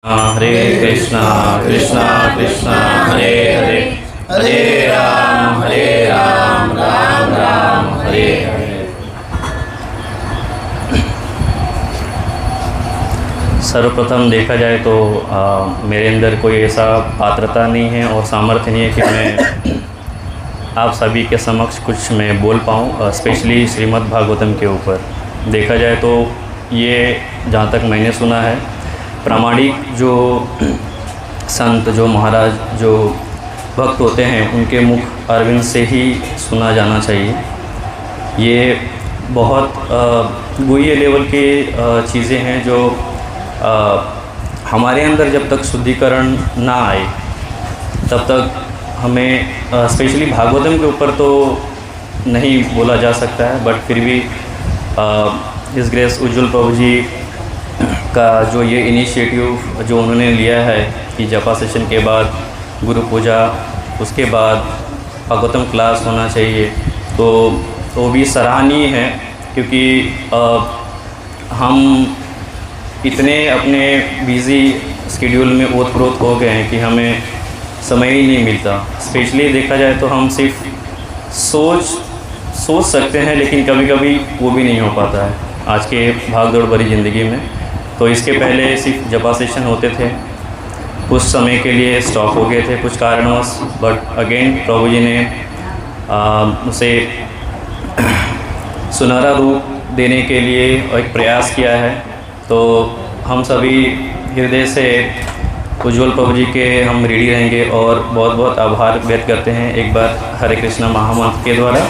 हरे कृष्णा कृष्णा कृष्णा हरे हरे, हरे राम राम राम हरे हरे। सर्वप्रथम देखा जाए तो मेरे अंदर कोई ऐसा पात्रता नहीं है और सामर्थ्य नहीं है कि मैं आप सभी के समक्ष कुछ मैं बोल पाऊँ, स्पेशली श्रीमद् भागवतम के ऊपर। देखा जाए तो ये जहाँ तक मैंने सुना है, प्रामाणिक जो संत, जो महाराज, जो भक्त होते हैं, उनके मुख अरविंद से ही सुना जाना चाहिए। ये बहुत गुह्य लेवल की चीज़ें हैं जो हमारे अंदर जब तक शुद्धिकरण ना आए तब तक हमें स्पेशली भागवतम के ऊपर तो नहीं बोला जा सकता है। बट फिर भी इस ग्रेस उज्जवल प्रभु जी का जो ये इनिशिएटिव जो उन्होंने लिया है कि जपा सेशन के बाद गुरु पूजा, उसके बाद भागवतम क्लास होना चाहिए, तो वो भी सराहनीय है। क्योंकि हम इतने अपने बिज़ी स्केड्यूल में ओत-प्रोत हो गए हैं कि हमें समय ही नहीं मिलता। स्पेशली देखा जाए तो हम सिर्फ सोच सकते हैं, लेकिन कभी कभी वो भी नहीं हो पाता है आज के भाग दौड़ भरी ज़िंदगी में। तो इसके पहले सिर्फ जपा सेशन होते थे, कुछ समय के लिए स्टॉप हो गए थे कुछ कारणवश, बट अगेन प्रभु जी ने उसे सुनहरा रूप देने के लिए एक प्रयास किया है। तो हम सभी हृदय से उज्जवल प्रभु जी के हम ऋणी रहेंगे और बहुत बहुत आभार व्यक्त करते हैं एक बार हरे कृष्णा महामंत्र के द्वारा।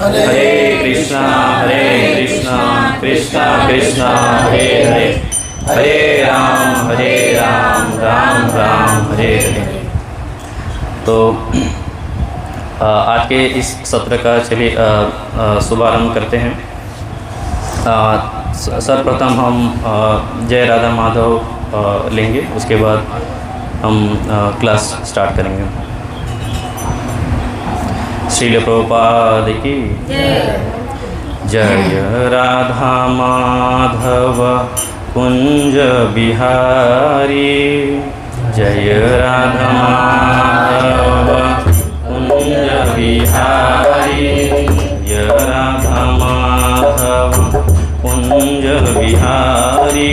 हरे कृष्णा कृष्णा कृष्णा हरे हरे, हरे राम राम राम हरे हरे। तो आज के इस सत्र का चलिए शुभारंभ करते हैं। सर्वप्रथम हम जय राधा माधव लेंगे, उसके बाद हम क्लास स्टार्ट करेंगे। श्रील प्रभुपाद की जय राधा माधव कुंज बिहारी, जय राधा माधव कुंज बिहारी, जय राधा माधव कुंज बिहारी,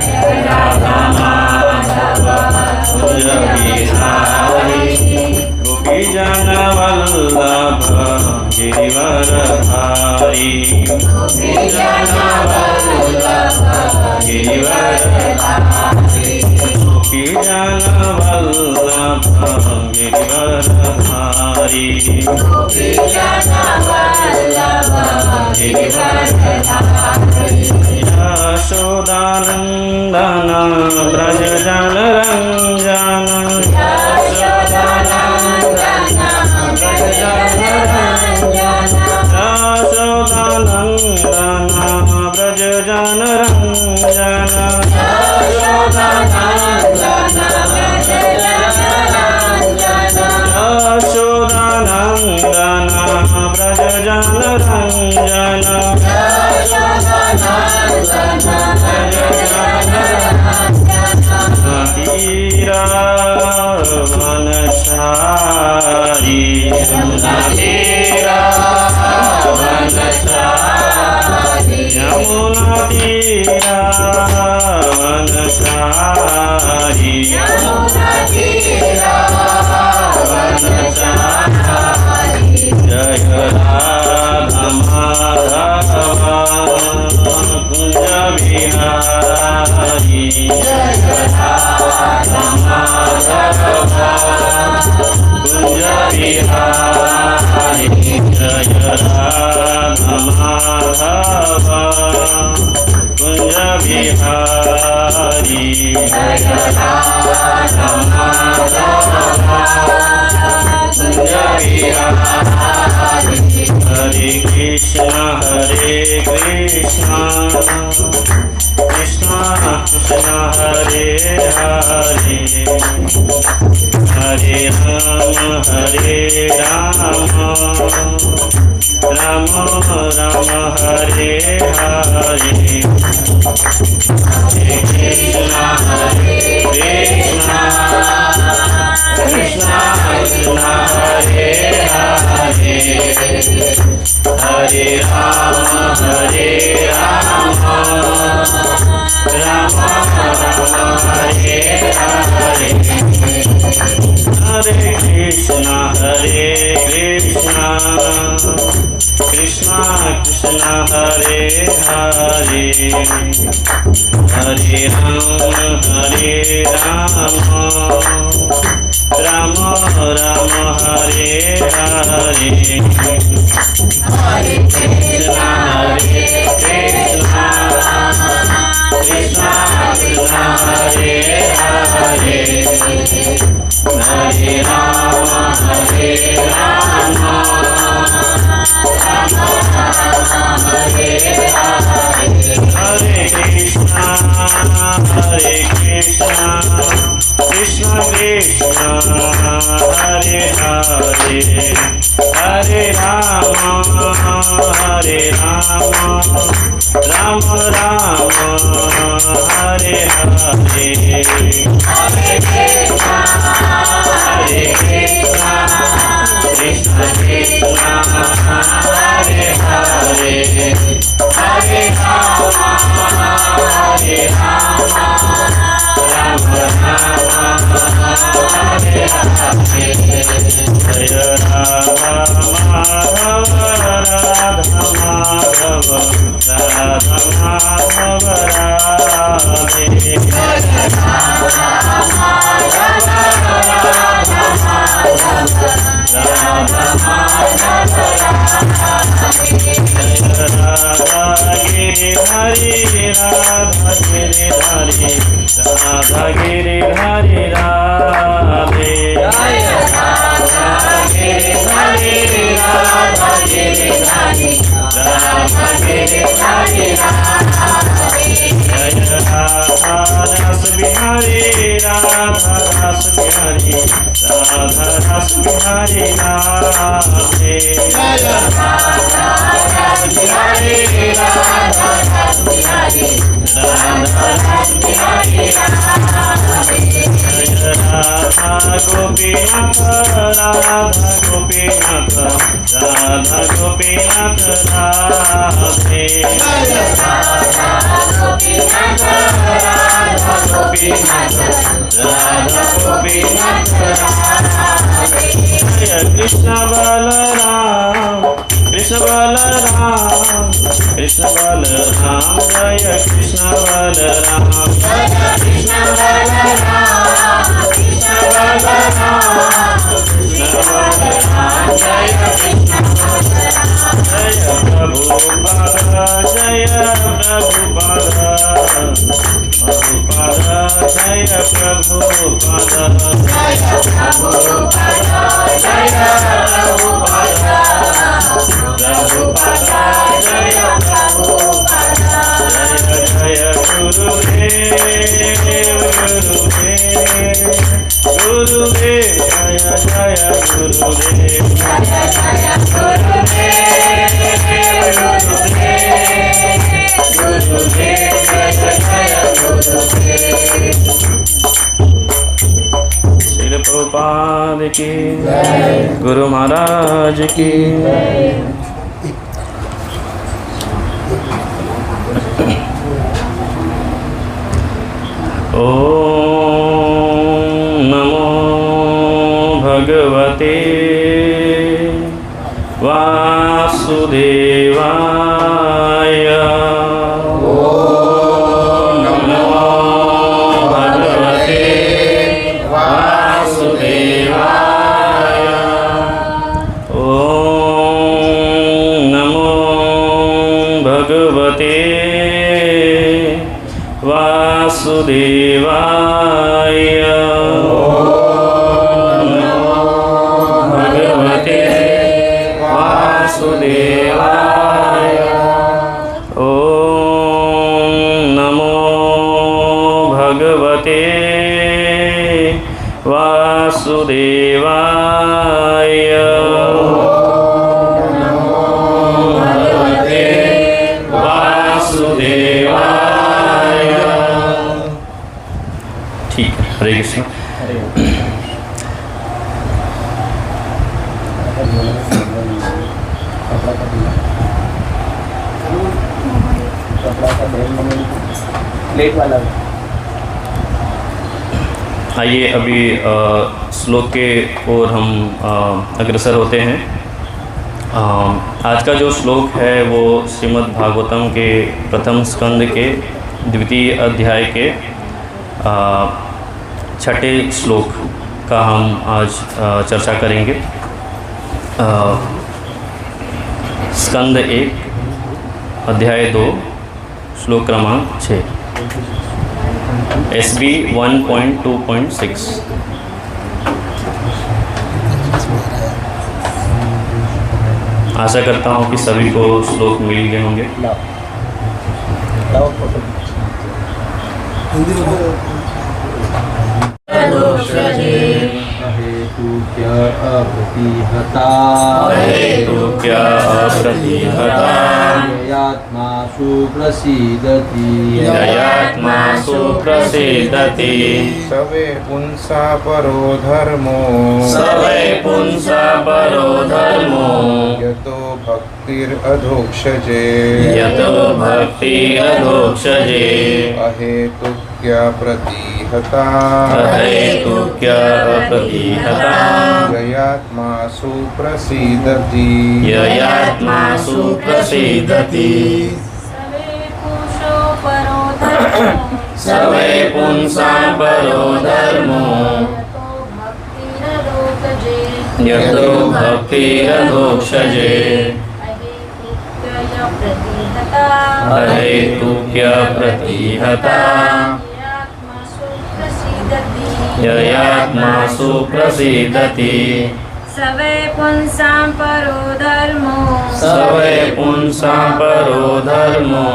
जय राधा माधव कुंज बिहारी। गोपी जन वल्लभ गिरिवरधारी, गोपी जन वल्लभ गिरिवरधारी, गोपी जन वल्लभ गिरिवरधारी, गोपी जन वल्लभ गिरिवरधारी। यशोदानंदन ब्रज जन रंजन, यशोदानंदन ब्रज जन रंजन, यशोदानंदन ब्रज जन रंजन, यशोदानंदन ब्रज जन रंजन, यशोदानंदन ब्रज जन रंजन, तीरा वनचारी, तीरा वनचारी, यमुना तीरा वनचारी, यमुना तीरा वनचारी। जय राधा माधव कुंज बिहारी, जय राधा माधव कुंज बिहारी, जय राधा माधव कुंज बिहारी, जय राधा माधव कुंज बिहारी। हरे कृष्णा कृष्णा कृष्णा हरे हरे, हरे राम राम राम हरे हरे, हरे कृष्णा हरे राम राम राम हरे हरे हरे कृष्णा कृष्णा कृष्णा हरे हरे हरे राम हरे राम हरे कृष्णा कृष्णा कृष्णा हरे हरे हरे राम राम राम हरे हरे हरे कृष्णा कृष्णा कृष्णा हरे हरे हरे राम राम राम हरे हरे जय राधा माधव राधा माधव राधा माधव राधे राधा गिरिधारी राधा गिरिधारी राधा गिरिधारी राधे राधा गिरिधारी राधा गिरिधारी राधा गिरिधारी जय राधा रस बिहारी राधा रस बिहारी राधा रस बिहारी राधे राधा रस बिहारी राधा रस बिहारी राधा रस बिहारी जय राधा गोपीनाथ राधा गोपीनाथ राधा गोपीनाथ राधे राधा गोपीनाथ राधा गोपीनाथ राधा गोपीनाथ राधे जय कृष्ण बलराम कृष्ण बलराम कृष्ण बलराम जय कृष्ण बलराम कृष्ण बलराम कृष्ण बलराम कृष्ण बलराम जय कृष्ण बलराम जय प्रभुपाद जय प्रभुपाद प्रभुपाद जय प्रभुपाद जय प्रभुपाद जय प्रभुपाद प्रभुपाद जय प्रभुपाद जय जय गुरुदेव गुरुदेव गुरुदेव जय जय गुरुदेव जय जय गुरुदेव गुरुदेव जय जय गुरुदेव श्रील प्रभुपाद की गुरु महाराज की ओम नमो भगवते वासुदेवाय ओम नमो भगवते वासुदेवाय ओम नमो भगवते वासुदेवाय ओम नमो भगवते वासुदेवाय ओम नमो भगवते वासुदेवाय ओम नमो भगवते वासुदेवाय। ठीक है, हरे कृष्ण। प्लेट वाला आइए अभी श्लोक के ओर हम अग्रसर होते हैं। आज का जो श्लोक है वो श्रीमद् भागवतम के प्रथम स्कंद के द्वितीय अध्याय के छठे श्लोक का हम आज चर्चा करेंगे। स्कंद 1 अध्याय 2 श्लोक क्रमांक 6 SB 1.2.6। आशा करता हूँ कि सभी को श्लोक मिल गए होंगे। अहेतुक्या अप्रतिहता ययात्मासु प्रसीदति ययात्मासु प्रसीदति सवे पुंसा परो धर्मो सवै पुंसा परो धर्मो यतो भक्तिरधोक्षजे यतो भक्तिरधोक्षजे अहेतुक्या प्रतिहता अहेतुक्या अप्रतिहता ययात्मासु प्रसीदति ययात्मासु प्रसीदति सवै पुंसा परो धर्मो यतो भक्तिरधोक्षजे अहेतुक्या प्रतिहता ययात्मासु प्रसीदति सवै पुंसां परो धर्मो सवै पुंसां परो धर्मो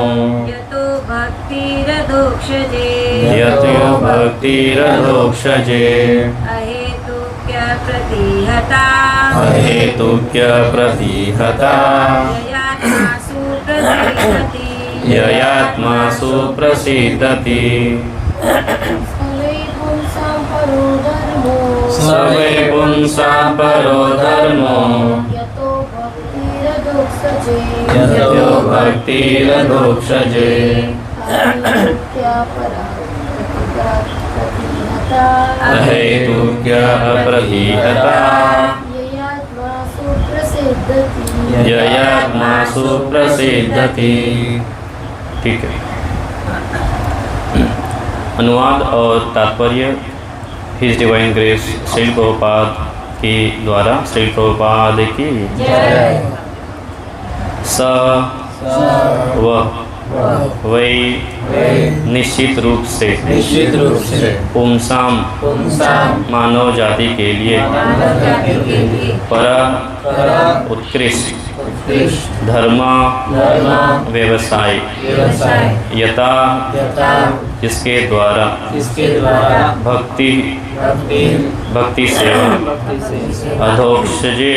यतो भक्तिरधोक्षजे यतो भक्तिरधोक्षजे अहेतुक्या प्रतिहता अहेतुक्या प्रतिहता ययात्मासु प्रसीदति ययात्मासु प्रसीदति सवै पुंसां परो धर्मो सवै पुंसां परो धर्मो यतो भक्तिरधोक्षजे यतो भक्तिरधोक्षजे अहेतुक्या प्रतिहता अहेतुक्या प्रतिहता ययात्मासु प्रसीदति ययात्मासु प्रसीदति। ठीक है। अनुवाद और तात्पर्य his divine grace Srila Prabhupada के द्वारा। श्रील प्रभुपाद की स व वै निश्चित रूप से पुंसाम मानव जाति के लिए पर उत्कृष्ट धर्म व्यवसाय यथा जिसके द्वारा भक्ति सेवा अधोक्षजे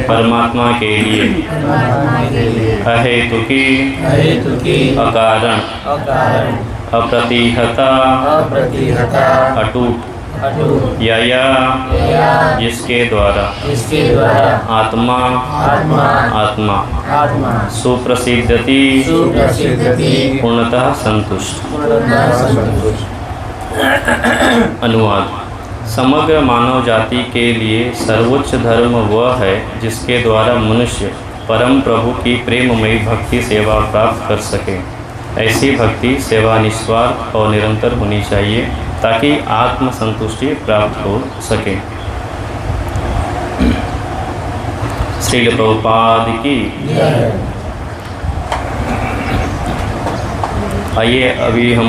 परमात्मा के लिए अहेतुकी अकारण अप्रतिहता अटूट या जिसके द्वारा आत्मा सुप्रसिद्धति पूर्णतः संतुष्ट। अनुवाद। समग्र मानव जाति के लिए सर्वोच्च धर्म वह है जिसके द्वारा मनुष्य परम प्रभु की प्रेममयी भक्ति सेवा प्राप्त कर सके। ऐसी भक्ति सेवा निस्वार्थ और निरंतर होनी चाहिए ताकि आत्म संतुष्टि प्राप्त हो सके। श्रील प्रभुपाद की। आइए अभी हम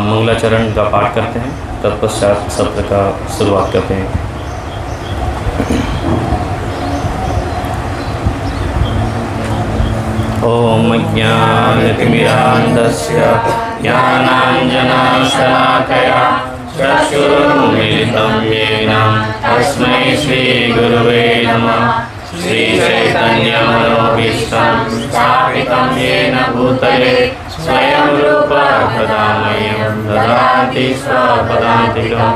मंगलाचरण का पाठ करते हैं, तत्पश्चात सत्र का शुरुआत करते हैं। ओम ज्ञानतिमिरान्धस्य ज्ञानाञ्जनशलाकया चक्षुरुन्मीलितं येन तस्मै श्रीगुरुवे नमः। श्रीचैतन्यमनोभीष्टं स्थापितं येन भूतले स्वयं रूपः कदा मह्यं ददाति स्वपदान्तिकं।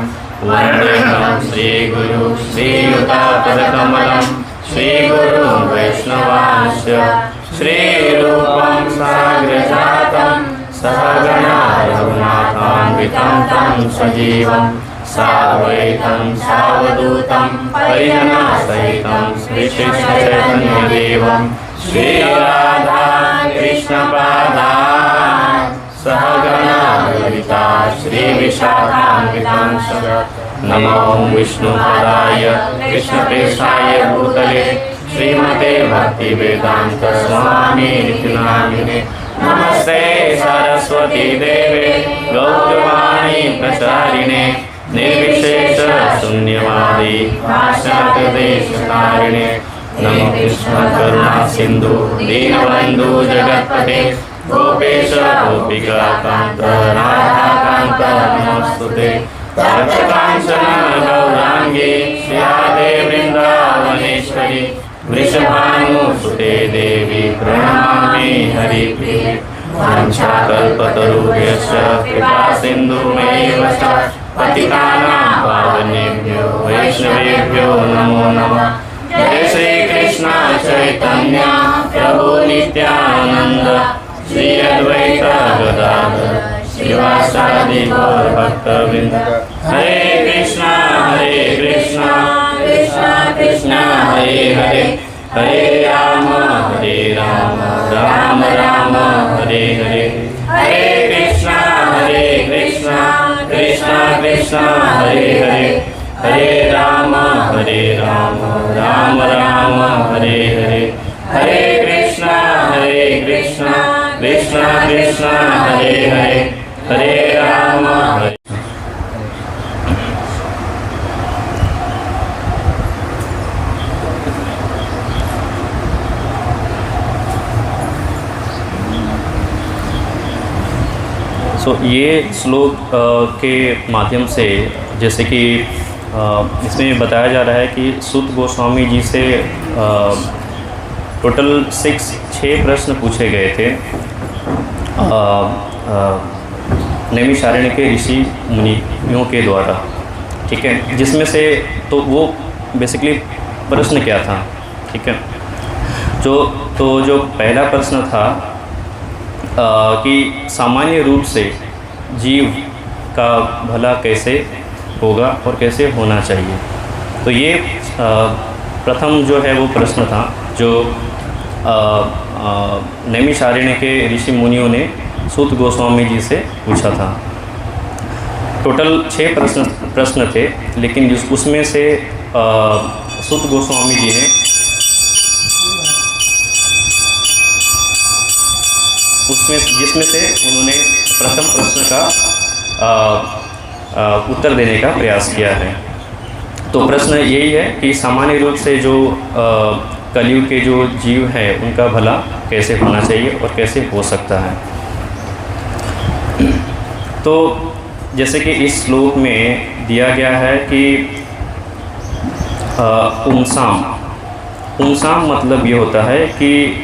वन्देऽहं श्रीगुरु श्रीयुतापदकमलं श्रीगुरुं वैष्णवांश्च श्रीरूपं साग्रजातं सहगणा रघुनाथान्वितं तं सजीवं साद्वैतं सावधूतं परिजनसहितं श्रीकृष्णचैतन्यदेवं श्रीराधा कृष्णपादान् सहगणा ललिता श्रीविशाखान्वितांश नमो विष्णुपदाय कृष्णप्रेष्ठाय भूतले श्रीमते भक्तिवेदांत स्वामिनिति नामिने नमस्ते सरस्वती देवे गौरवाणी प्रचारिणे निर्विशेष शून्यवादी भाषादेशकारिणे नमो कृष्ण करुणा सिंधु दीनबंधु जगत्पते गोपेश गोपिका कांत राधा कांत नमस्तुते तप्तकांचन गौरांगी श्रीराधे वृंदावनेश्वरी वृषभानुसुते देवी प्रणमामि हरिप्रिये वाञ्छाकल्पतरुभ्यश्च कृपा सिन्धुमेव च पतितानां पावनेभ्यो वैष्णवेभ्यो नमो नमः जय श्री कृष्ण चैतन्य प्रभु नित्यानंद श्री अद्वैत गदाधर श्रीवासादि गौर भक्तवृंद हरे कृष्णा कृष्ण कृष्ण हरे हरे हरे राम राम राम हरे हरे हरे कृष्णा कृष्ण कृष्ण हरे हरे हरे राम राम राम हरे हरे हरे कृष्णा कृष्ण कृष्ण हरे हरे हरे राम हरे ये श्लोक के माध्यम से जैसे कि इसमें बताया जा रहा है कि सूत गोस्वामी जी से टोटल 6 प्रश्न पूछे गए थे नैमिषारण्य के ऋषि मुनियों के द्वारा, ठीक है। जिसमें से तो वो बेसिकली प्रश्न क्या था, ठीक है। जो पहला प्रश्न था कि सामान्य रूप से जीव का भला कैसे होगा और कैसे होना चाहिए। तो ये प्रथम जो है वो प्रश्न था जो नैमिषारण्य के ऋषि मुनियों ने सूत गोस्वामी जी से पूछा था। टोटल 6 प्रश्न थे, लेकिन उसमें से सूत गोस्वामी जी ने जिसमें से उन्होंने प्रथम प्रश्न का उत्तर देने का प्रयास किया है। तो प्रश्न यही है कि सामान्य रूप से जो कलयुग के जो जीव हैं उनका भला कैसे होना चाहिए और कैसे हो सकता है। तो जैसे कि इस श्लोक में दिया गया है कि पुंसाम मतलब ये होता है कि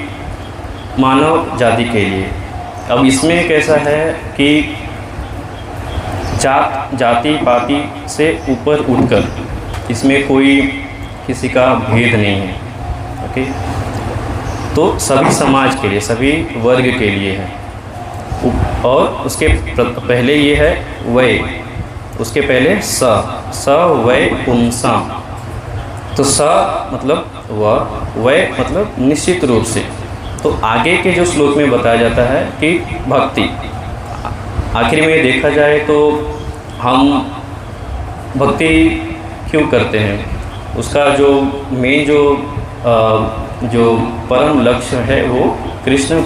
मानव जाति के लिए। अब इसमें कैसा है कि जाति पाति से ऊपर उठकर इसमें कोई किसी का भेद नहीं है, ओके। तो सभी समाज के लिए, सभी वर्ग के लिए है। और उसके पहले ये है वै, उसके पहले स वै पुंसाम। तो स मतलब वै मतलब निश्चित रूप से। तो आगे के जो श्लोक में बताया जाता है कि भक्ति, आखिर में देखा जाए तो हम भक्ति क्यों करते हैं, उसका जो मेन जो परम लक्ष्य है वो कृष्ण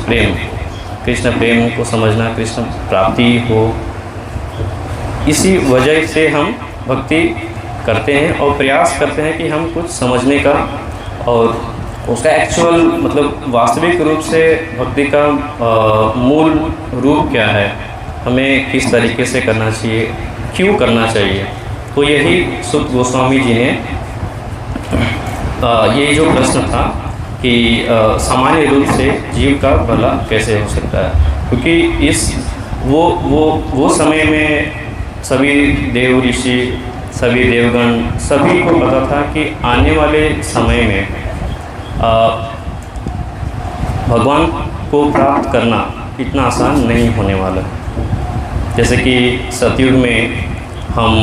प्रेम को समझना, कृष्ण प्राप्ति हो। इसी वजह से हम भक्ति करते हैं और प्रयास करते हैं कि हम कुछ समझने का और उसका एक्चुअल मतलब वास्तविक रूप से भक्ति का मूल रूप क्या है, हमें किस तरीके से करना चाहिए, क्यों करना चाहिए। तो यही सूत गोस्वामी जी ने ये जो प्रश्न था कि सामान्य रूप से जीव का भला कैसे हो सकता है, क्योंकि वो समय में सभी देव ऋषि, सभी देवगण, सभी को पता था कि आने वाले समय में भगवान को प्राप्त करना इतना आसान नहीं होने वाला। जैसे कि सतयुग में हम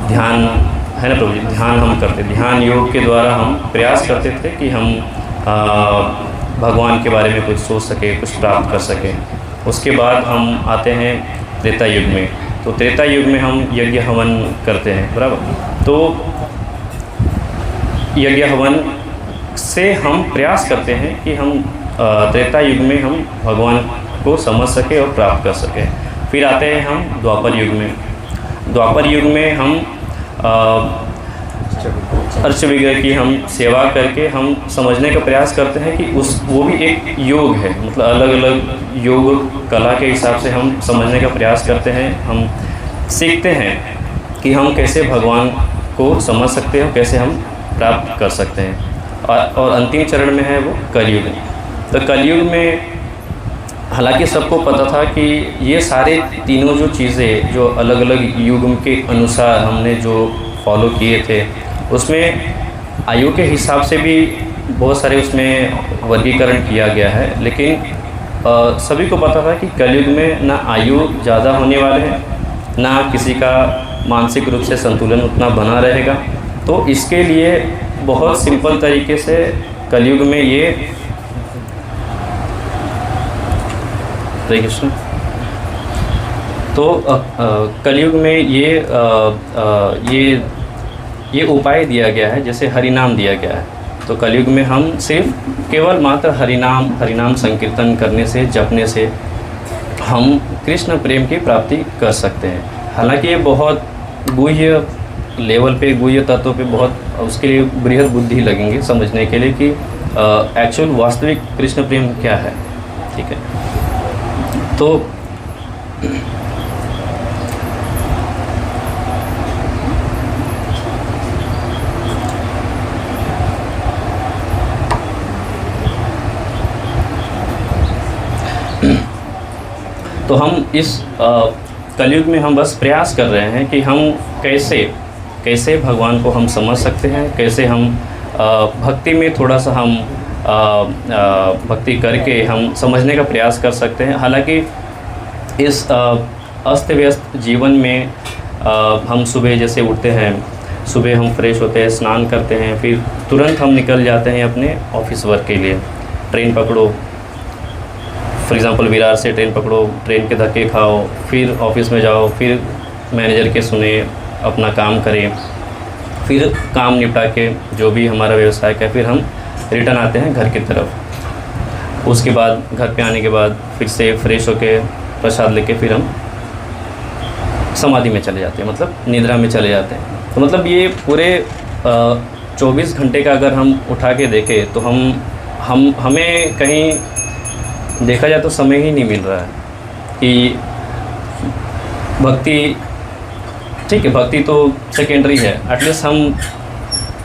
ध्यान है ना प्रभु जी, ध्यान हम करते, ध्यान योग के द्वारा हम प्रयास करते थे कि हम भगवान के बारे में कुछ सोच सके, कुछ प्राप्त कर सके। उसके बाद हम आते हैं त्रेता युग में। तो त्रेता युग में हम यज्ञ हवन करते हैं, बराबर। तो यज्ञ हवन से हम प्रयास करते हैं कि हम त्रेता युग में हम भगवान को समझ सके और प्राप्त कर सकें। फिर आते हैं हम द्वापर युग में। द्वापर युग में हम अर्च विग्रह की हम सेवा करके हम समझने का प्रयास करते हैं कि वो भी एक योग है, मतलब अलग अलग योग कला के हिसाब से हम समझने का प्रयास करते हैं। हम सीखते हैं कि हम कैसे भगवान को समझ सकते हैं, कैसे हम प्राप्त कर सकते हैं। और अंतिम चरण में है वो कलयुग। तो कलयुग में हालांकि सबको पता था कि ये सारे तीनों जो चीज़ें जो अलग अलग युग के अनुसार हमने जो फॉलो किए थे, उसमें आयु के हिसाब से भी बहुत सारे उसमें वर्गीकरण किया गया है। लेकिन सभी को पता था कि कलयुग में ना आयु ज़्यादा होने वाले हैं, ना किसी का मानसिक रूप से संतुलन उतना बना रहेगा। तो इसके लिए बहुत सिंपल तरीके से कलयुग में ये हरे कृष्ण। तो कलयुग में ये उपाय दिया गया है, जैसे हरिनाम दिया गया है। तो कलयुग में हम सिर्फ केवल मात्र हरिनाम संकीर्तन करने से, जपने से हम कृष्ण प्रेम की प्राप्ति कर सकते हैं। हालांकि ये बहुत गुह्य लेवल पे, गुह्य तत्व पे बहुत उसके लिए बृहद बुद्धि लगेंगे समझने के लिए कि एक्चुअल वास्तविक कृष्ण प्रेम क्या है। ठीक है, तो हम इस कलयुग में हम बस प्रयास कर रहे हैं कि हम कैसे भगवान को हम समझ सकते हैं, कैसे हम भक्ति में थोड़ा सा हम भक्ति करके हम समझने का प्रयास कर सकते हैं। हालांकि इस अस्त व्यस्त जीवन में हम सुबह जैसे उठते हैं, सुबह हम फ्रेश होते हैं, स्नान करते हैं, फिर तुरंत हम निकल जाते हैं अपने ऑफिस वर्क के लिए। ट्रेन पकड़ो, फॉर एग्ज़ाम्पल विरार से ट्रेन पकड़ो, ट्रेन के धक्के खाओ, फिर ऑफिस में जाओ, फिर मैनेजर के सुने, अपना काम करें, फिर काम निपटा के जो भी हमारा व्यवसाय का, फिर हम रिटर्न आते हैं घर की तरफ। उसके बाद घर पे आने के बाद फिर से फ्रेश होके प्रसाद लेके फिर हम समाधि में चले जाते हैं, मतलब निद्रा में चले जाते हैं। तो मतलब ये पूरे 24 घंटे का अगर हम उठा के देखें तो हमें कहीं देखा जाए तो समय ही नहीं मिल रहा है कि भक्ति, ठीक है भक्ति तो सेकेंडरी है, एटलीस्ट हम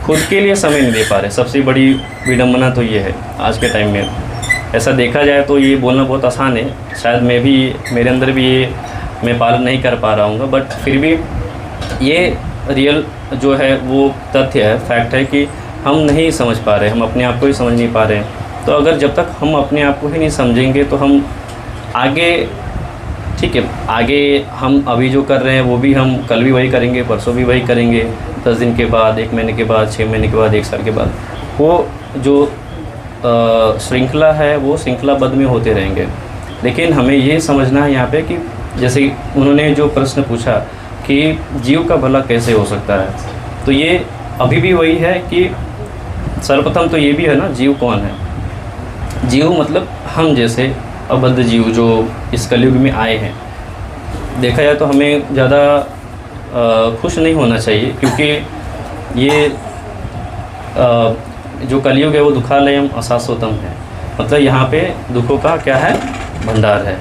खुद के लिए समय नहीं दे पा रहे। सबसे बड़ी विडंबना तो ये है आज के टाइम में। ऐसा देखा जाए तो ये बोलना बहुत आसान है, शायद मेरे अंदर भी ये मैं पालन नहीं कर पा रहा हूँ, बट फिर भी ये रियल जो है वो तथ्य है, फैक्ट है कि हम नहीं समझ पा रहे, हम अपने आप को ही समझ नहीं पा रहे हैं। तो अगर जब तक हम अपने आप को ही नहीं समझेंगे तो हम आगे, ठीक है आगे हम अभी जो कर रहे हैं वो भी हम कल भी वही करेंगे, परसों भी वही करेंगे, 10 दिन के बाद, 1 महीने के बाद, 6 महीने के बाद, 1 साल के बाद, वो जो श्रृंखला है वो श्रृंखलाबद्ध में होते रहेंगे। लेकिन हमें ये समझना है यहाँ पे कि जैसे उन्होंने जो प्रश्न पूछा कि जीव का भला कैसे हो सकता है, तो ये अभी भी वही है कि सर्वप्रथम तो ये भी है ना, जीव कौन है। जीव मतलब हम जैसे अबद्ध जीव जो इस कलयुग में आए हैं। देखा जाए तो हमें ज़्यादा खुश नहीं होना चाहिए, क्योंकि ये जो कलयुग है वो दुखालयम अशाश्वतम है, मतलब यहाँ पे दुखों का क्या है, भंडार है।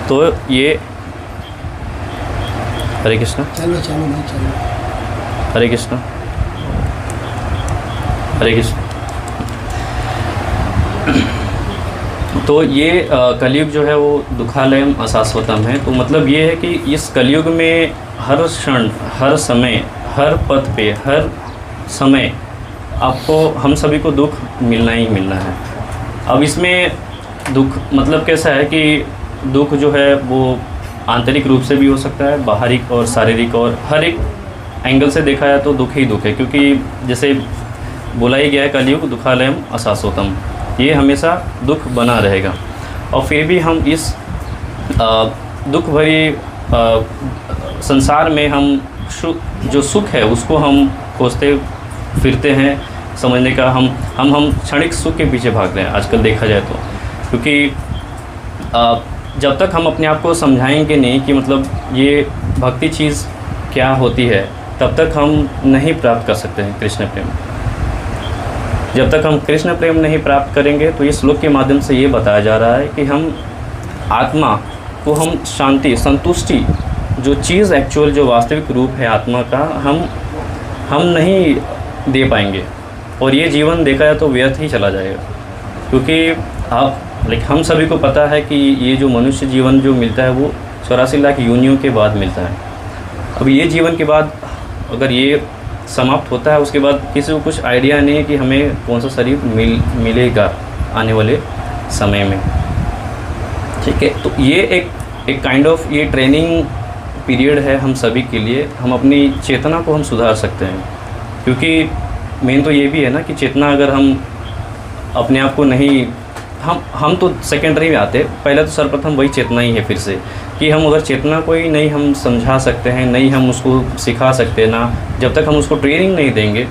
तो ये हरे कृष्ण, चलो भाई चलो, हरे कृष्ण। हरे कृष्ण। तो ये कलयुग जो है वो दुखालयम अशाश्वतम है। तो मतलब ये है कि इस कलयुग में हर क्षण, हर समय, हर पथ पे, हर समय आपको, हम सभी को दुख मिलना ही मिलना है। अब इसमें दुख मतलब कैसा है कि दुख जो है वो आंतरिक रूप से भी हो सकता है, बाहरिक और शारीरिक, और हर एक एंगल से देखा जाए तो दुख ही दुख है। क्योंकि जैसे बोला ही गया है, कलयुग दुखालयम अशाश्वतम, ये हमेशा दुख बना रहेगा। और फिर भी हम इस दुख भरी संसार में हम जो सुख है उसको हम खोजते फिरते हैं। समझने का हम क्षणिक सुख के पीछे भाग रहे हैं आजकल देखा जाए तो। क्योंकि जब तक हम अपने आप को समझाएंगे नहीं कि मतलब ये भक्ति चीज़ क्या होती है, तब तक हम नहीं प्राप्त कर सकते हैं कृष्ण प्रेम। जब तक हम कृष्ण प्रेम नहीं प्राप्त करेंगे, तो इस श्लोक के माध्यम से ये बताया जा रहा है कि हम आत्मा को, हम शांति, संतुष्टि, जो चीज़ एक्चुअल, जो वास्तविक रूप है आत्मा का, हम नहीं दे पाएंगे। और ये जीवन देखा जाए तो व्यर्थ ही चला जाएगा। क्योंकि हम सभी को पता है कि ये जो मनुष्य जीवन जो मिलता है वो 84 लाख योनियों के बाद मिलता है। अब ये जीवन के बाद अगर ये समाप्त होता है, उसके बाद किसी को कुछ आइडिया नहीं है कि हमें कौन सा शरीर मिलेगा आने वाले समय में। ठीक है, तो ये एक काइंड ऑफ ये ट्रेनिंग पीरियड है हम सभी के लिए। हम अपनी चेतना को हम सुधार सकते हैं। क्योंकि मेन तो ये भी है ना कि चेतना, अगर हम अपने आप को नहीं, हम तो सेकेंडरी में आते, पहले तो सर्वप्रथम वही चेतना ही है फिर से, कि हम अगर चेतना को ही नहीं हम समझा सकते हैं, नहीं हम उसको सिखा सकते ना, जब तक हम उसको ट्रेनिंग नहीं देंगे,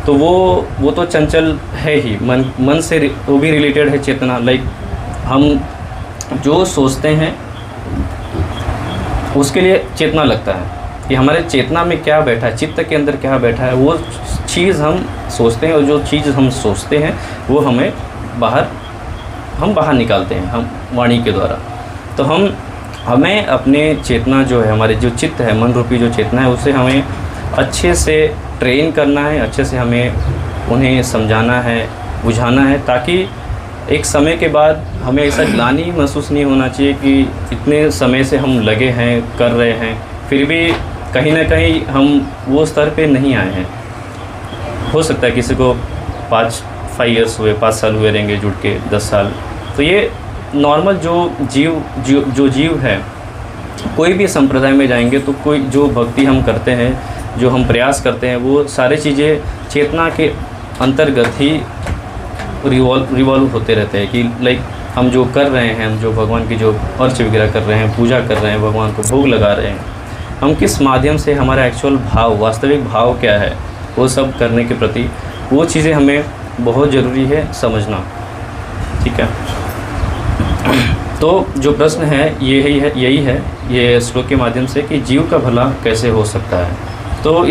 तो वो तो चंचल है ही। मन से वो भी रिलेटेड है चेतना। लाइक हम जो सोचते हैं उसके लिए चेतना लगता है कि हमारे चेतना में क्या बैठा है, चित्त के अंदर क्या बैठा है, वो चीज़ हम सोचते हैं। और जो चीज़ हम सोचते हैं वो हम बाहर निकालते हैं, हम वाणी के द्वारा। तो हमें अपने चेतना जो है, हमारे जो चित्त है, मन रूपी जो चेतना है, उसे हमें अच्छे से ट्रेन करना है, अच्छे से हमें उन्हें समझाना है, बुझाना है, ताकि एक समय के बाद हमें ऐसा ग्लानि महसूस नहीं होना चाहिए कि इतने समय से हम लगे हैं, कर रहे हैं, फिर भी कहीं ना कहीं हम वो स्तर पे नहीं आए हैं। हो सकता है किसी को 5 ईयर्स हुए, 5 साल हुए रहेंगे जुड़ के, 10 साल। तो ये नॉर्मल जो जीव है, कोई भी संप्रदाय में जाएंगे तो कोई जो भक्ति हम करते हैं, जो हम प्रयास करते हैं, वो सारी चीज़ें चेतना के अंतर्गत ही रिवॉल्व होते रहते हैं। कि लाइक हम जो कर रहे हैं, हम जो भगवान की जो अर्च वगैरह कर रहे हैं, पूजा कर रहे हैं, भगवान को भोग लगा रहे हैं, हम किस माध्यम से, हमारा एक्चुअल भाव, वास्तविक भाव क्या है, वो सब करने के प्रति वो चीज़ें हमें बहुत ज़रूरी है समझना। ठीक है, तो जो प्रश्न है यही है ये श्लोक के माध्यम से, कि जीव का भला कैसे हो सकता है। तो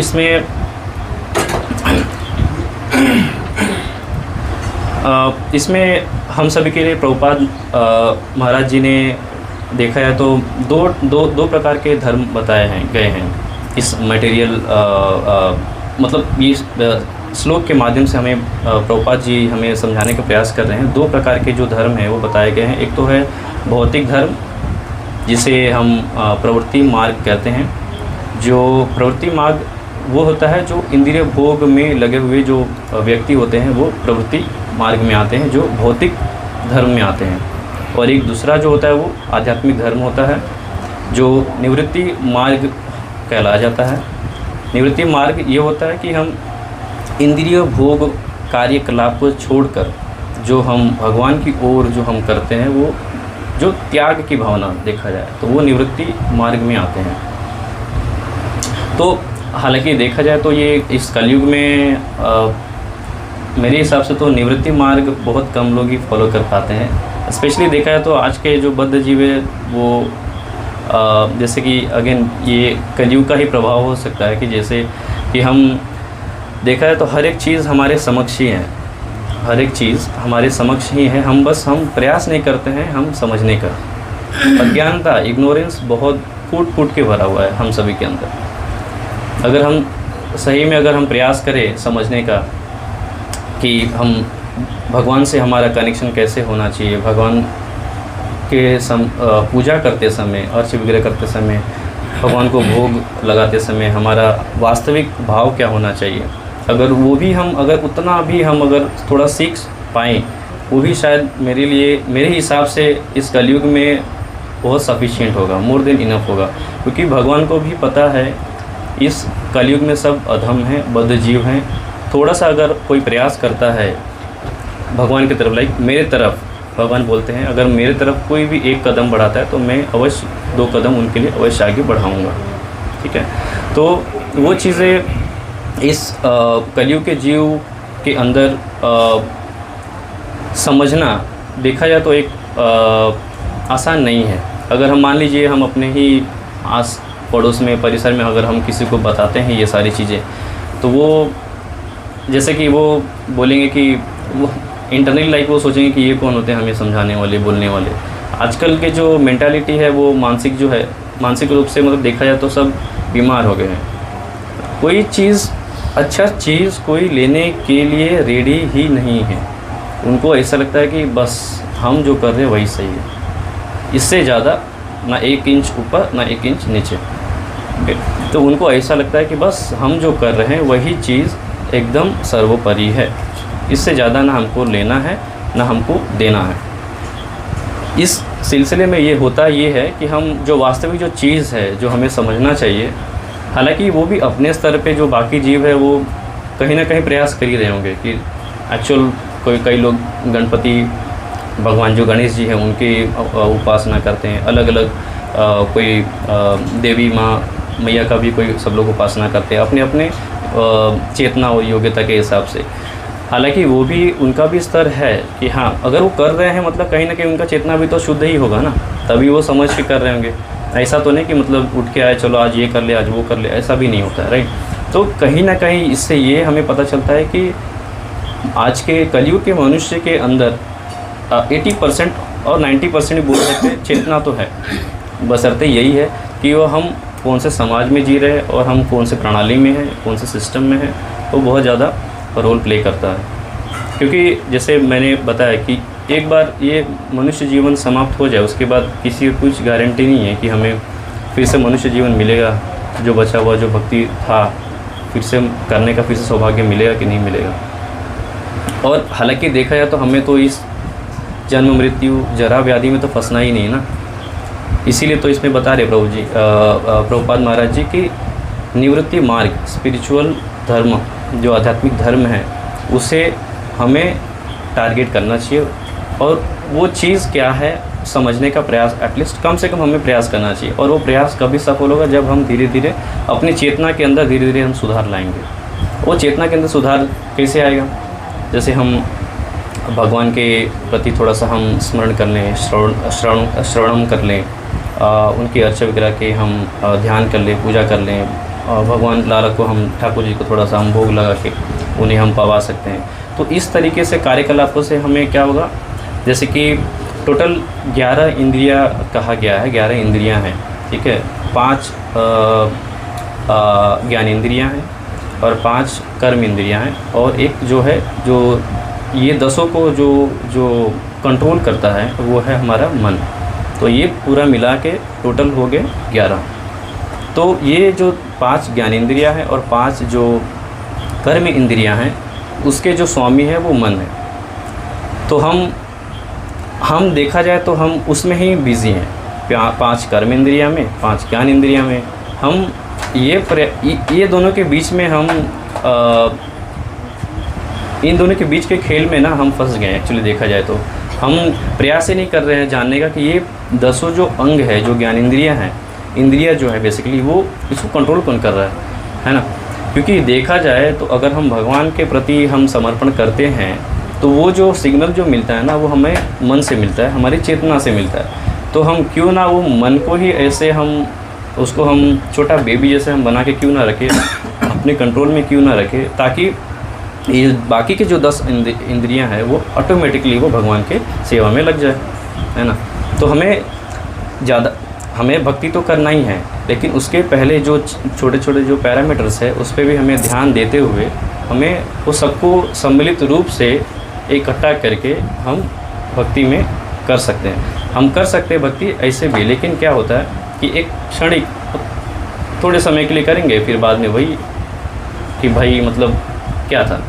इसमें हम सभी के लिए प्रभुपाद महाराज जी ने देखा है तो दो प्रकार के धर्म बताए गए हैं इस मटेरियल, मतलब ये श्लोक के माध्यम से हमें प्रभुपाद जी हमें समझाने का प्रयास कर रहे हैं। 2 प्रकार के जो धर्म हैं वो बताए गए हैं। एक तो है भौतिक धर्म, जिसे हम प्रवृत्ति मार्ग कहते हैं। जो प्रवृत्ति मार्ग वो होता है जो इंद्रिय भोग में लगे हुए जो व्यक्ति होते हैं, वो प्रवृत्ति मार्ग में आते हैं, जो भौतिक धर्म में आते हैं। और एक दूसरा जो होता है वो आध्यात्मिक धर्म होता है, जो निवृत्ति मार्ग कहलाया जाता है। निवृत्ति मार्ग ये होता है कि हम इंद्रिय भोग कार्यकलाप को छोड़कर जो हम भगवान की ओर जो हम करते हैं, वो जो त्याग की भावना देखा जाए तो वो निवृत्ति मार्ग में आते हैं। तो हालांकि देखा जाए तो ये इस कलयुग में मेरे हिसाब से तो निवृत्ति मार्ग बहुत कम लोग ही फॉलो कर पाते हैं। स्पेशली देखा जाए तो आज के जो बद्ध जीव है वो जैसे कि अगेन ये कलयुग का ही प्रभाव हो सकता है कि जैसे कि हम देखा जाए तो हर एक चीज़ हमारे समक्ष ही है, हर एक चीज़ हमारे समक्ष ही है। हम प्रयास नहीं करते हैं हम समझने का। अज्ञानता, इग्नोरेंस बहुत फूट के भरा हुआ है हम सभी के अंदर। अगर हम सही में अगर हम प्रयास करें समझने का, कि हम भगवान से हमारा कनेक्शन कैसे होना चाहिए, भगवान के पूजा करते समय, अर्च वगैरह करते समय, भगवान को भोग लगाते समय हमारा वास्तविक भाव क्या होना चाहिए। अगर वो भी हम अगर थोड़ा सीख पाएँ, वो भी शायद मेरे हिसाब से इस कलयुग में बहुत सफिशिएंट होगा, मोर देन इनफ होगा। क्योंकि भगवान को भी पता है इस कलयुग में सब अधम हैं, बद्ध जीव हैं। थोड़ा सा अगर कोई प्रयास करता है भगवान की तरफ, लाइक मेरे तरफ, भगवान बोलते हैं अगर मेरे तरफ कोई भी एक कदम बढ़ाता है तो मैं अवश्य 2 कदम उनके लिए अवश्य आगे बढ़ाऊँगा। ठीक है, तो वो चीज़ें इस कलयुग के जीव के अंदर समझना देखा जाए तो एक आसान नहीं है। अगर हम मान लीजिए हम अपने ही आस पड़ोस में, परिसर में अगर हम किसी को बताते हैं ये सारी चीज़ें, तो वो जैसे कि वो बोलेंगे कि वो इंटरनली लाइक वो सोचेंगे कि ये कौन होते हैं हमें समझाने वाले, बोलने वाले। आजकल के जो मेंटालिटी है वो मानसिक रूप से मतलब देखा जाए तो सब बीमार हो गए हैं। कोई चीज़ अच्छा चीज़ कोई लेने के लिए रेडी ही नहीं है। उनको ऐसा लगता है कि बस हम जो कर रहे हैं वही सही है, इससे ज़्यादा ना 1 इंच ऊपर ना 1 इंच नीचे। तो उनको ऐसा लगता है कि बस हम जो कर रहे हैं वही चीज़ एकदम सर्वोपरि है, इससे ज़्यादा ना हमको लेना है ना हमको देना है। इस सिलसिले में ये होता ये है कि हम जो वास्तविक जो चीज़ है जो हमें समझना चाहिए, हालांकि वो भी अपने स्तर पे जो बाकी जीव है वो कहीं ना कहीं प्रयास कर ही रहे होंगे कि एक्चुअल कई लोग गणपति भगवान जो गणेश जी हैं उनकी उपासना करते हैं, अलग अलग कोई देवी माँ मैया का भी कोई सब लोग उपासना करते हैं अपने अपने चेतना और योग्यता के हिसाब से। हालांकि वो भी उनका भी स्तर है कि हाँ अगर वो कर रहे हैं मतलब कहीं ना कहीं उनका चेतना भी तो शुद्ध ही होगा ना, तभी वो समझ के कर रहे होंगे। ऐसा तो नहीं कि मतलब उठ के आए चलो आज ये कर ले आज वो कर ले, ऐसा भी नहीं होता है, राइट। तो कहीं ना कहीं इससे ये हमें पता चलता है कि आज के कलयुग के मनुष्य के अंदर 80% और 90% बोल सकते हैं चेतना तो है, बशर्ते यही है कि वो हम कौन से समाज में जी रहे हैं और हम कौन से प्रणाली में हैं, कौन से सिस्टम में हैं, वो बहुत ज़्यादा रोल प्ले करता है। क्योंकि जैसे मैंने बताया कि एक बार ये मनुष्य जीवन समाप्त हो जाए उसके बाद किसी को कुछ गारंटी नहीं है कि हमें फिर से मनुष्य जीवन मिलेगा, जो बचा हुआ जो भक्ति था फिर से करने का फिर से सौभाग्य मिलेगा कि नहीं मिलेगा। और हालांकि देखा जाए तो हमें तो इस जन्म मृत्यु जरा व्याधि में तो फंसना ही नहीं ना, इसीलिए तो इसमें बता रहे प्रभुपाद महाराज जी की निवृत्ति मार्ग, स्पिरिचुअल धर्म जो आध्यात्मिक धर्म है उसे हमें टारगेट करना चाहिए और वो चीज़ क्या है समझने का प्रयास एटलीस्ट कम से कम हमें प्रयास करना चाहिए। और वो प्रयास कभी सफल होगा जब हम धीरे धीरे अपनी चेतना के अंदर धीरे धीरे हम सुधार लाएंगे। वो चेतना के अंदर सुधार कैसे आएगा, जैसे हम भगवान के प्रति थोड़ा सा हम स्मरण कर लें, श्रवणम कर लें, उनकी अर्चा वगैरह के हम ध्यान कर लें, पूजा कर लें, भगवान लाला को हम ठाकुर जी को थोड़ा सा हम भोग लगा के उन्हें हम पवा सकते हैं। तो इस तरीके से कार्यकलापों से हमें क्या होगा, जैसे कि टोटल 11 इंद्रियां कहा गया है, 11 इंद्रियां हैं, ठीक है। 5 ज्ञान इंद्रियां हैं और 5 कर्म इंद्रियां हैं और एक जो है जो ये 10 को जो कंट्रोल करता है वो है हमारा मन। तो ये पूरा मिला के टोटल हो गए 11। तो ये जो 5 ज्ञानेंद्रियां हैं और 5 जो कर्म इंद्रियां हैं उसके जो स्वामी है वो मन है। तो हम देखा जाए तो हम उसमें ही बिज़ी हैं, 5 कर्म इंद्रियां में, 5 ज्ञान इंद्रियां में। हम ये दोनों के बीच में हम इन दोनों के बीच के खेल में ना हम फंस गए। एक्चुअली देखा जाए तो हम प्रयास ही नहीं कर रहे हैं जानने का कि ये 10 जो अंग है, जो ज्ञानेंद्रियां हैं, इंद्रिया जो है बेसिकली वो इसको कंट्रोल कौन कर रहा है ना। क्योंकि देखा जाए तो अगर हम भगवान के प्रति हम समर्पण करते हैं तो वो जो सिग्नल जो मिलता है ना वो हमें मन से मिलता है, हमारी चेतना से मिलता है। तो हम क्यों ना वो मन को ही ऐसे हम उसको हम छोटा बेबी जैसे हम बना के क्यों ना रखें, अपने कंट्रोल में क्यों ना रखें, ताकि ये बाकी के जो 10 इंद्रियां हैं वो ऑटोमेटिकली वो भगवान के सेवा में लग जाए, है ना। तो हमें भक्ति तो करना ही है, लेकिन उसके पहले जो छोटे छोटे जो पैरामीटर्स है उस पर भी हमें ध्यान देते हुए हमें वो सबको सम्मिलित रूप से इकट्ठा करके हम भक्ति में कर सकते हैं। हम कर सकते हैं भक्ति ऐसे भी, लेकिन क्या होता है कि एक क्षणिक थोड़े समय के लिए करेंगे, फिर बाद में वही कि भाई मतलब क्या था,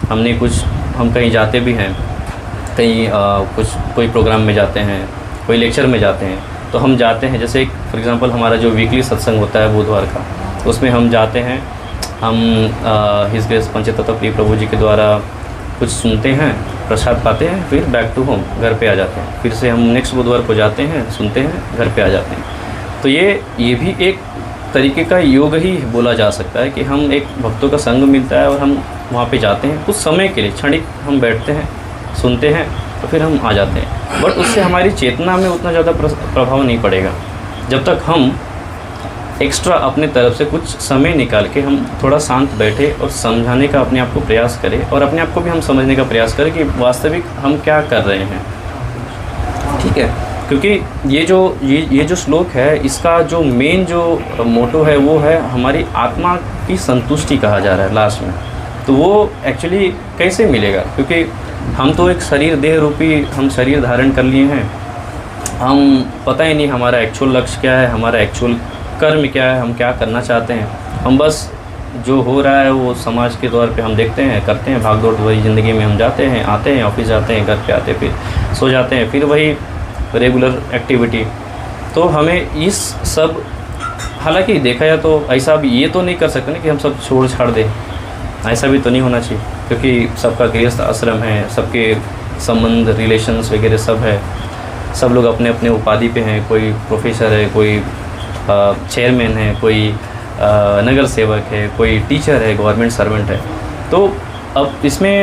हमने कुछ, हम कहीं जाते भी हैं, कहीं कोई प्रोग्राम में जाते हैं, कोई लेक्चर में जाते हैं, तो हम जाते हैं, जैसे फॉर एग्जांपल हमारा जो वीकली सत्संग होता है बुधवार का, उसमें हम जाते हैं, हम हिज ग्रेस पंचतत्व प्रिय प्रभु जी के द्वारा कुछ सुनते हैं, प्रसाद पाते हैं, फिर बैक टू होम, घर पे आ जाते हैं, फिर से हम नेक्स्ट बुधवार को जाते हैं, सुनते हैं, घर पे आ जाते हैं। तो ये भी एक तरीके का योग ही बोला जा सकता है कि हम एक भक्तों का संग मिलता है और हम वहाँ पे जाते हैं, कुछ समय के लिए क्षणिक हम बैठते हैं, सुनते हैं, तो फिर हम आ जाते हैं। बट उससे हमारी चेतना में उतना ज़्यादा प्रभाव नहीं पड़ेगा जब तक हम एक्स्ट्रा अपने तरफ से कुछ समय निकाल के हम थोड़ा शांत बैठे और समझाने का अपने आप को प्रयास करें, और अपने आप को भी हम समझने का प्रयास करें कि वास्तविक हम क्या कर रहे हैं। ठीक है, क्योंकि ये जो श्लोक है, इसका जो मेन जो मोटो है वो है हमारी आत्मा की संतुष्टि कहा जा रहा है लास्ट में। तो वो एक्चुअली कैसे मिलेगा, क्योंकि हम तो एक शरीर देह रूपी हम शरीर धारण कर लिए हैं, हम पता ही नहीं हमारा एक्चुअल लक्ष्य क्या है, हमारा एक्चुअल कर्म क्या है, हम क्या करना चाहते हैं। हम बस जो हो रहा है वो समाज के तौर पे हम देखते हैं, करते हैं, भाग दौड़ भरी ज़िंदगी में हम जाते हैं, आते हैं, ऑफिस जाते हैं, घर पे आते हैं, फिर सो जाते हैं, फिर वही रेगुलर एक्टिविटी। तो हमें इस सब, हालांकि देखा जाए तो ऐसा भी ये तो नहीं कर सकते ना कि हम सब छोड़ छाड़ दें, ऐसा भी तो नहीं होना चाहिए, क्योंकि सबका गृहस्थ आश्रम है, सबके संबंध रिलेशंस वगैरह सब है, सब लोग अपने अपने उपाधि पे हैं, कोई प्रोफेसर है, कोई चेयरमैन है, कोई नगर सेवक है, कोई टीचर है, गवर्नमेंट सर्वेंट है। तो अब इसमें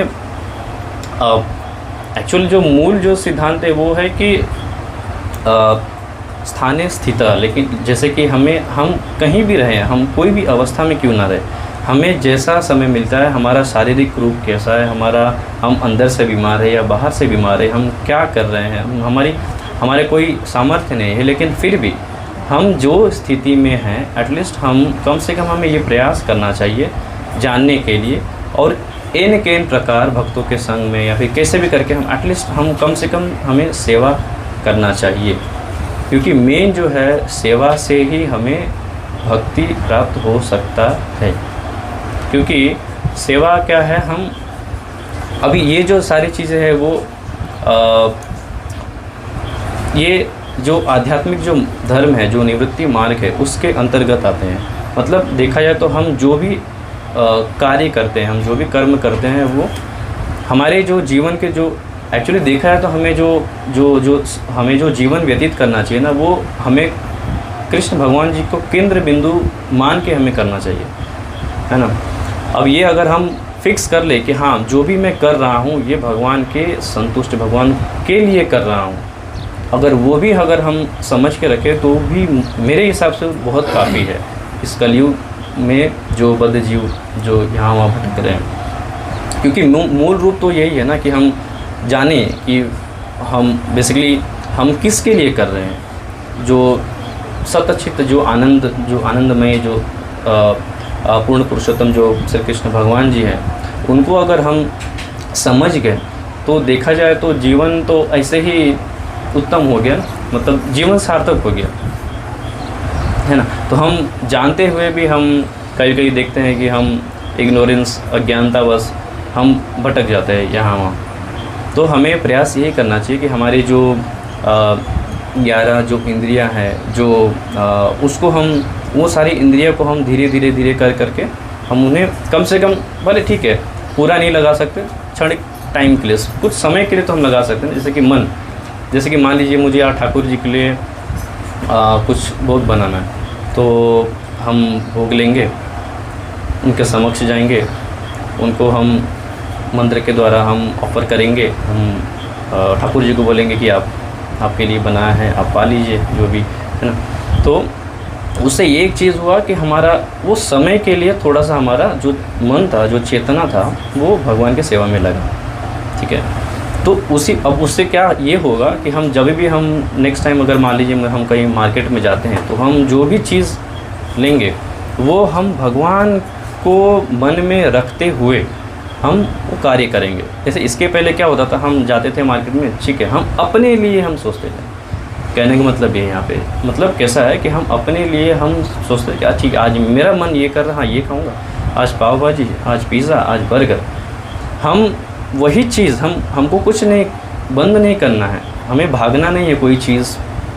एक्चुअल जो मूल जो सिद्धांत है वो है कि स्थाने स्थिता, लेकिन जैसे कि हम कहीं भी रहें, हम कोई भी अवस्था में क्यों ना रहे, हमें जैसा समय मिलता है, हमारा शारीरिक रूप कैसा है, हम अंदर से बीमार है या बाहर से बीमार है, हम क्या कर रहे हैं, हमारे कोई सामर्थ्य नहीं है, लेकिन फिर भी हम जो स्थिति में हैं, एटलीस्ट हम कम से कम हमें ये प्रयास करना चाहिए जानने के लिए, और इन के इन प्रकार भक्तों के संग में या फिर कैसे भी करके हम एटलीस्ट हम कम से कम हमें सेवा करना चाहिए, क्योंकि मेन जो है सेवा से ही हमें भक्ति प्राप्त हो सकता है। क्योंकि सेवा क्या है, हम अभी ये जो सारी चीज़ें हैं वो ये जो आध्यात्मिक जो धर्म है, जो निवृत्ति मार्ग है, उसके अंतर्गत आते हैं। मतलब देखा जाए तो हम जो भी कार्य करते हैं, हम जो भी कर्म करते हैं, वो हमारे जो जीवन के जो एक्चुअली देखा जाए तो हमें जो जीवन व्यतीत करना चाहिए ना, वो हमें कृष्ण भगवान जी को केंद्र बिंदु मान के हमें करना चाहिए, है ना। अब ये अगर हम फिक्स कर ले कि हाँ जो भी मैं कर रहा हूँ ये भगवान के संतुष्ट, भगवान के लिए कर रहा हूँ, अगर हम समझ के रखें तो भी मेरे हिसाब से बहुत काफ़ी है इस कलयुग में जो बद्ध जीव जो यहाँ वहाँ भटक रहे हैं। क्योंकि मूल रूप तो यही है ना कि हम जाने कि हम बेसिकली हम किसके लिए कर रहे हैं। जो सतचित्त, जो आनंदमय, जो पूर्ण पुरुषोत्तम जो श्री कृष्ण भगवान जी हैं, उनको अगर हम समझ गए तो देखा जाए तो जीवन तो ऐसे ही उत्तम हो गया, मतलब जीवन सार्थक हो गया, है ना। तो हम जानते हुए भी हम कई देखते हैं कि हम इग्नोरेंस, अज्ञानतावश हम भटक जाते हैं यहाँ वहाँ। तो हमें प्रयास यही करना चाहिए कि हमारी जो 11 जो इंद्रियां हैं, जो उसको हम वो सारी इंद्रियों को हम धीरे करके हम उन्हें कम से कम, भले ठीक है पूरा नहीं लगा सकते, क्षणिक टाइम के लिए, कुछ समय के लिए तो हम लगा सकते हैं। जैसे कि मान लीजिए मुझे आज ठाकुर जी के लिए कुछ भोग बनाना है, तो हम भोग लेंगे, उनके समक्ष जाएंगे, उनको हम मंत्र के द्वारा हम ऑफ़र करेंगे, हम ठाकुर जी को बोलेंगे कि आपके लिए बनाया है, आप पा लीजिए, जो भी है ना। तो उससे ये एक चीज़ हुआ कि हमारा वो समय के लिए थोड़ा सा हमारा जो मन था, जो चेतना था, वो भगवान की सेवा में लगा, ठीक है। तो अब उससे क्या ये होगा कि हम जब भी हम नेक्स्ट टाइम अगर मान लीजिए हम कहीं मार्केट में जाते हैं, तो हम जो भी चीज़ लेंगे वो हम भगवान को मन में रखते हुए हम वो कार्य करेंगे। जैसे इसके पहले क्या होता था, हम जाते थे मार्केट में, ठीक है, हम अपने लिए हम सोचते थे। कहने का मतलब ये यहाँ पे मतलब कैसा है कि हम अपने लिए हम सोचते हैं कि ठीक है आज मेरा मन ये कर रहा है, ये खाऊंगा, आज पाव भाजी, आज पिज़्ज़ा, आज बर्गर। हम वही चीज़ हमको कुछ नहीं बंद नहीं करना है, हमें भागना नहीं है कोई चीज़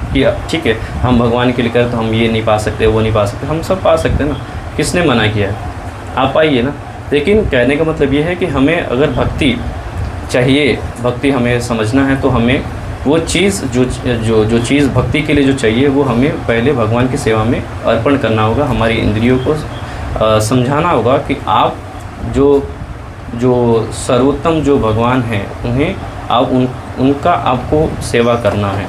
कि ठीक है हम भगवान के लिए कर तो हम ये नहीं पा सकते, वो नहीं पा सकते, हम सब पा सकते ना, किसने मना किया है, आप पाइए ना। लेकिन कहने का मतलब ये है कि हमें अगर भक्ति चाहिए, भक्ति हमें समझना है, तो हमें वो चीज़ जो चीज़ भक्ति के लिए जो चाहिए वो हमें पहले भगवान की सेवा में अर्पण करना होगा। हमारी इंद्रियों को समझाना होगा कि आप जो सर्वोत्तम जो भगवान हैं उन्हें आप उनका आपको सेवा करना है।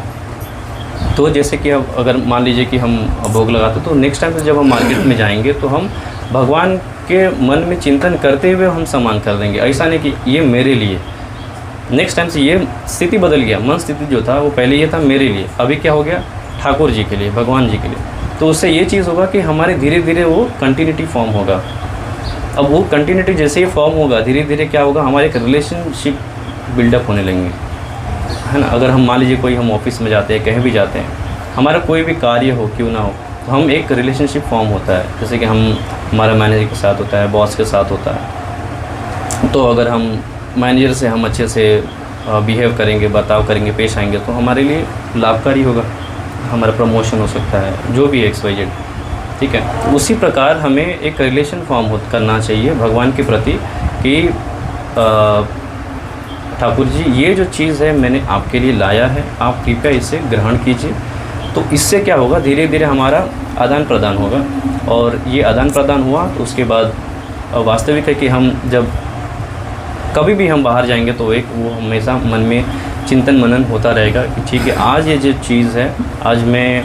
तो जैसे कि अब अगर मान लीजिए कि हम भोग लगाते तो नेक्स्ट टाइम से जब हम मार्केट में जाएंगे तो हम भगवान के मन में चिंतन करते हुए हम सामान खरीदेंगे। ऐसा नहीं कि ये मेरे लिए, नेक्स्ट टाइम से ये स्थिति बदल गया, मन स्थिति जो था वो पहले ये था मेरे लिए, अभी क्या हो गया ठाकुर जी के लिए, भगवान जी के लिए। तो उससे ये चीज़ होगा कि हमारे धीरे धीरे वो कंटिन्यूटी फॉर्म होगा। अब वो कंटिन्यूटी जैसे ही फॉर्म होगा धीरे धीरे क्या होगा, हमारे एक रिलेशनशिप बिल्डअप होने लगेंगे, है ना। अगर हम मान लीजिए कोई हम ऑफिस में जाते हैं, कहीं भी जाते हैं, हमारा कोई भी कार्य हो क्यों ना हो, तो हम एक रिलेशनशिप फॉर्म होता है, जैसे कि हमारा मैनेजर के साथ होता है, बॉस के साथ होता है। तो अगर हम मैनेजर से हम अच्छे से बिहेव करेंगे, बर्ताव करेंगे, पेश आएंगे तो हमारे लिए लाभकारी होगा, हमारा प्रमोशन हो सकता है, जो भी XYZ, ठीक है। तो उसी प्रकार हमें एक रिलेशन फॉर्म करना चाहिए भगवान के प्रति कि ठाकुर जी ये जो चीज़ है मैंने आपके लिए लाया है, आप कृपया इसे ग्रहण कीजिए। तो इससे क्या होगा, धीरे धीरे हमारा आदान प्रदान होगा, और ये आदान प्रदान हुआ तो उसके बाद वास्तविक है कि हम जब कभी भी हम बाहर जाएंगे तो एक वो हमेशा मन में चिंतन मनन होता रहेगा कि ठीक है आज ये जो चीज़ है, आज मैं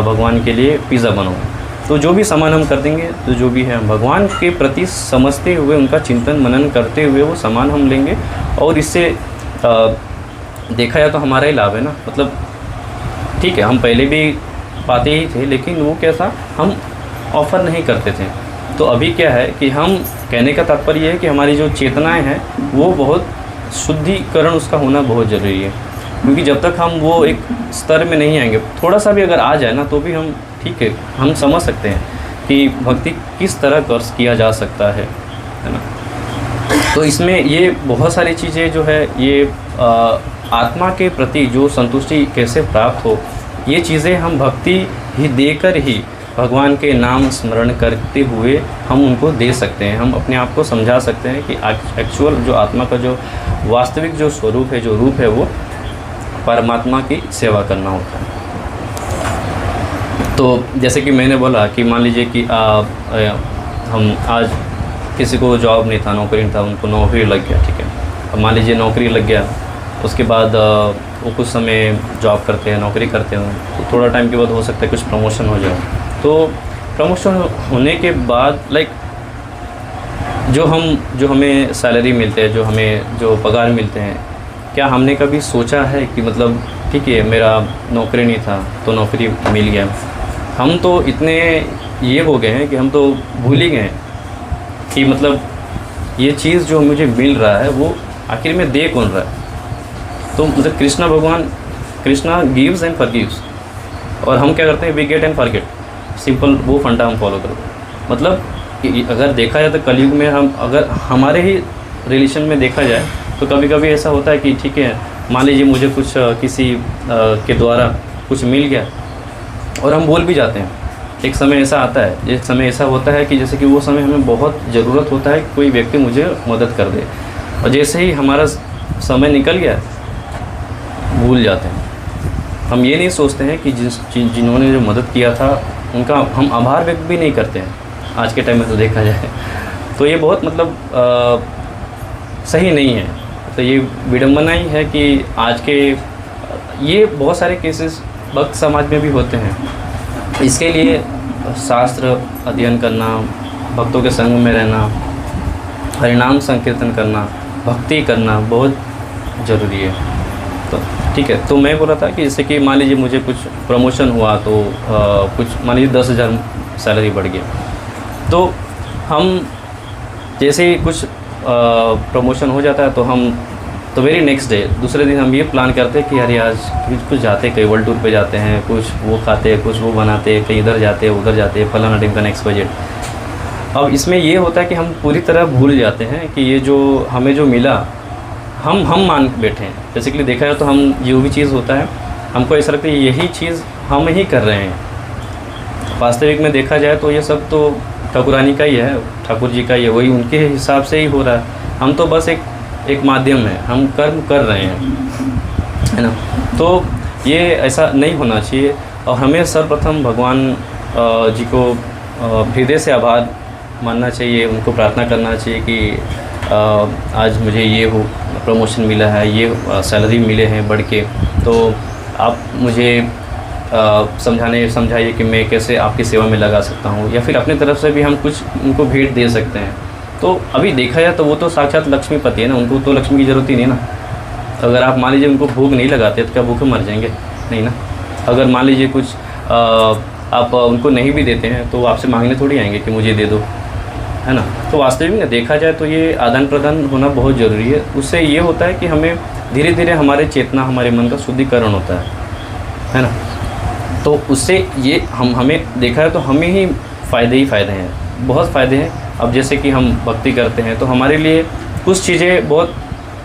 भगवान के लिए पिज़्ज़ा बनाऊँ। तो जो भी सामान हम कर देंगे, तो जो भी है हम भगवान के प्रति समझते हुए, उनका चिंतन मनन करते हुए वो सामान हम लेंगे, और इससे देखा जाए तो हमारा ही लाभ है ना। मतलब ठीक है हम पहले भी पाते ही थे, लेकिन वो कैसा हम ऑफ़र नहीं करते थे। तो अभी क्या है कि हम कहने का तात्पर्य है कि हमारी जो चेतनाएं हैं वो बहुत शुद्धिकरण उसका होना बहुत ज़रूरी है, क्योंकि जब तक हम वो एक स्तर में नहीं आएंगे, थोड़ा सा भी अगर आ जाए ना तो भी हम ठीक है हम समझ सकते हैं कि भक्ति किस तरह कर किया जा सकता है ना। तो इसमें ये बहुत सारी चीज़ें जो है ये आत्मा के प्रति जो संतुष्टि कैसे प्राप्त हो, ये चीज़ें हम भक्ति ही देकर ही भगवान के नाम स्मरण करते हुए हम उनको दे सकते हैं। हम अपने आप को समझा सकते हैं कि एक्चुअल जो आत्मा का जो वास्तविक जो स्वरूप है, जो रूप है, वो परमात्मा की सेवा करना होता है। तो जैसे कि मैंने बोला कि मान लीजिए कि हम आज किसी को जॉब नहीं था, नौकरी नहीं था, उनको नौकरी लग गया, ठीक है। अब मान लीजिए नौकरी लग गया, उसके बाद वो कुछ समय जॉब करते हैं, नौकरी करते हैं, तो थोड़ा टाइम के बाद हो सकता है कुछ प्रमोशन हो जाए। तो प्रमोशन होने के बाद लाइक जो हमें सैलरी मिलते हैं, जो हमें जो पगार मिलते हैं, क्या हमने कभी सोचा है कि मतलब ठीक है मेरा नौकरी नहीं था तो नौकरी मिल गया। हम तो इतने ये हो गए हैं कि हम तो भूल ही गए हैं कि मतलब ये चीज़ जो मुझे मिल रहा है वो आखिर में दे कौन रहा है। तो मतलब कृष्णा भगवान, कृष्णा गिव्स एंड फॉरगिव्स, और हम क्या करते हैं, we get and forget. Simple वो फंडा हम फॉलो करो। मतलब अगर देखा जाए तो कलयुग में हम अगर हमारे ही रिलेशन में देखा जाए तो कभी कभी ऐसा होता है कि ठीक है मान लीजिए मुझे कुछ किसी के द्वारा कुछ मिल गया और हम भूल भी जाते हैं। एक समय ऐसा आता है, एक समय ऐसा होता है कि जैसे कि वो समय हमें बहुत ज़रूरत होता है कि कोई व्यक्ति मुझे मदद कर दे, और जैसे ही हमारा समय निकल गया भूल जाते हैं। हम ये नहीं सोचते हैं कि जिन्होंने जो मदद किया था उनका हम आभार व्यक्त भी नहीं करते हैं आज के टाइम में तो देखा जाए। तो ये बहुत मतलब सही नहीं है। तो ये विडंबना ही है कि आज के ये बहुत सारे केसेस भक्त समाज में भी होते हैं। इसके लिए शास्त्र अध्ययन करना, भक्तों के संग में रहना, हरिनाम संकीर्तन करना, भक्ति करना बहुत ज़रूरी है। तो ठीक है, तो मैं बोल रहा था कि जैसे कि मान लीजिए मुझे कुछ प्रमोशन हुआ तो कुछ मान लीजिए 10,000 सैलरी बढ़ गया, तो हम जैसे ही कुछ प्रमोशन हो जाता है तो हम तो वेरी नेक्स्ट डे दूसरे दिन हम ये प्लान करते हैं कि अरे आज कुछ जाते हैं, कहीं वर्ल्ड टूर पे जाते हैं, कुछ वो खाते हैं, कुछ वो बनाते हैं, कहीं इधर जाते हैं उधर जाते हैं, फलाना टीम का नेक्स्ट बजट। अब इसमें ये होता है कि हम पूरी तरह भूल जाते हैं कि ये जो हमें जो मिला हम मान के बैठे हैं। बेसिकली देखा जाए तो हम जो भी चीज़ होता है हमको ऐसा लगता है यही चीज़ हम ही कर रहे हैं। वास्तविक में देखा जाए तो ये सब तो ठाकुरानी का ही है, ठाकुर जी का ही है, वही उनके हिसाब से ही हो रहा है। हम तो बस एक माध्यम है, हम कर्म कर रहे हैं, है ना। तो ये ऐसा नहीं होना चाहिए और हमें सर्वप्रथम भगवान जी को हृदय से आभार मानना चाहिए, उनको प्रार्थना करना चाहिए कि आज मुझे ये प्रमोशन मिला है, ये सैलरी मिले हैं बढ़ के, तो आप मुझे समझाइए कि मैं कैसे आपकी सेवा में लगा सकता हूँ, या फिर अपनी तरफ से भी हम कुछ उनको भेंट दे सकते हैं। तो अभी देखा जाए तो वो तो साक्षात लक्ष्मीपति है ना, उनको तो लक्ष्मी की ज़रूरत ही नहीं ना। अगर आप मान लीजिए उनको भोग नहीं लगाते तो क्या भूखे मर जाएंगे? नहीं ना। अगर मान लीजिए कुछ आप उनको नहीं भी देते हैं तो आपसे मांगने थोड़ी आएंगे कि मुझे दे दो, है ना। तो वास्तविक में देखा जाए तो ये आदान प्रदान होना बहुत ज़रूरी है। उससे ये होता है कि हमें धीरे धीरे हमारे चेतना, हमारे मन का शुद्धिकरण होता है ना। तो उससे ये हमें देखा है तो हमें ही फ़ायदे हैं, बहुत फ़ायदे हैं। अब जैसे कि हम भक्ति करते हैं तो हमारे लिए कुछ चीज़ें बहुत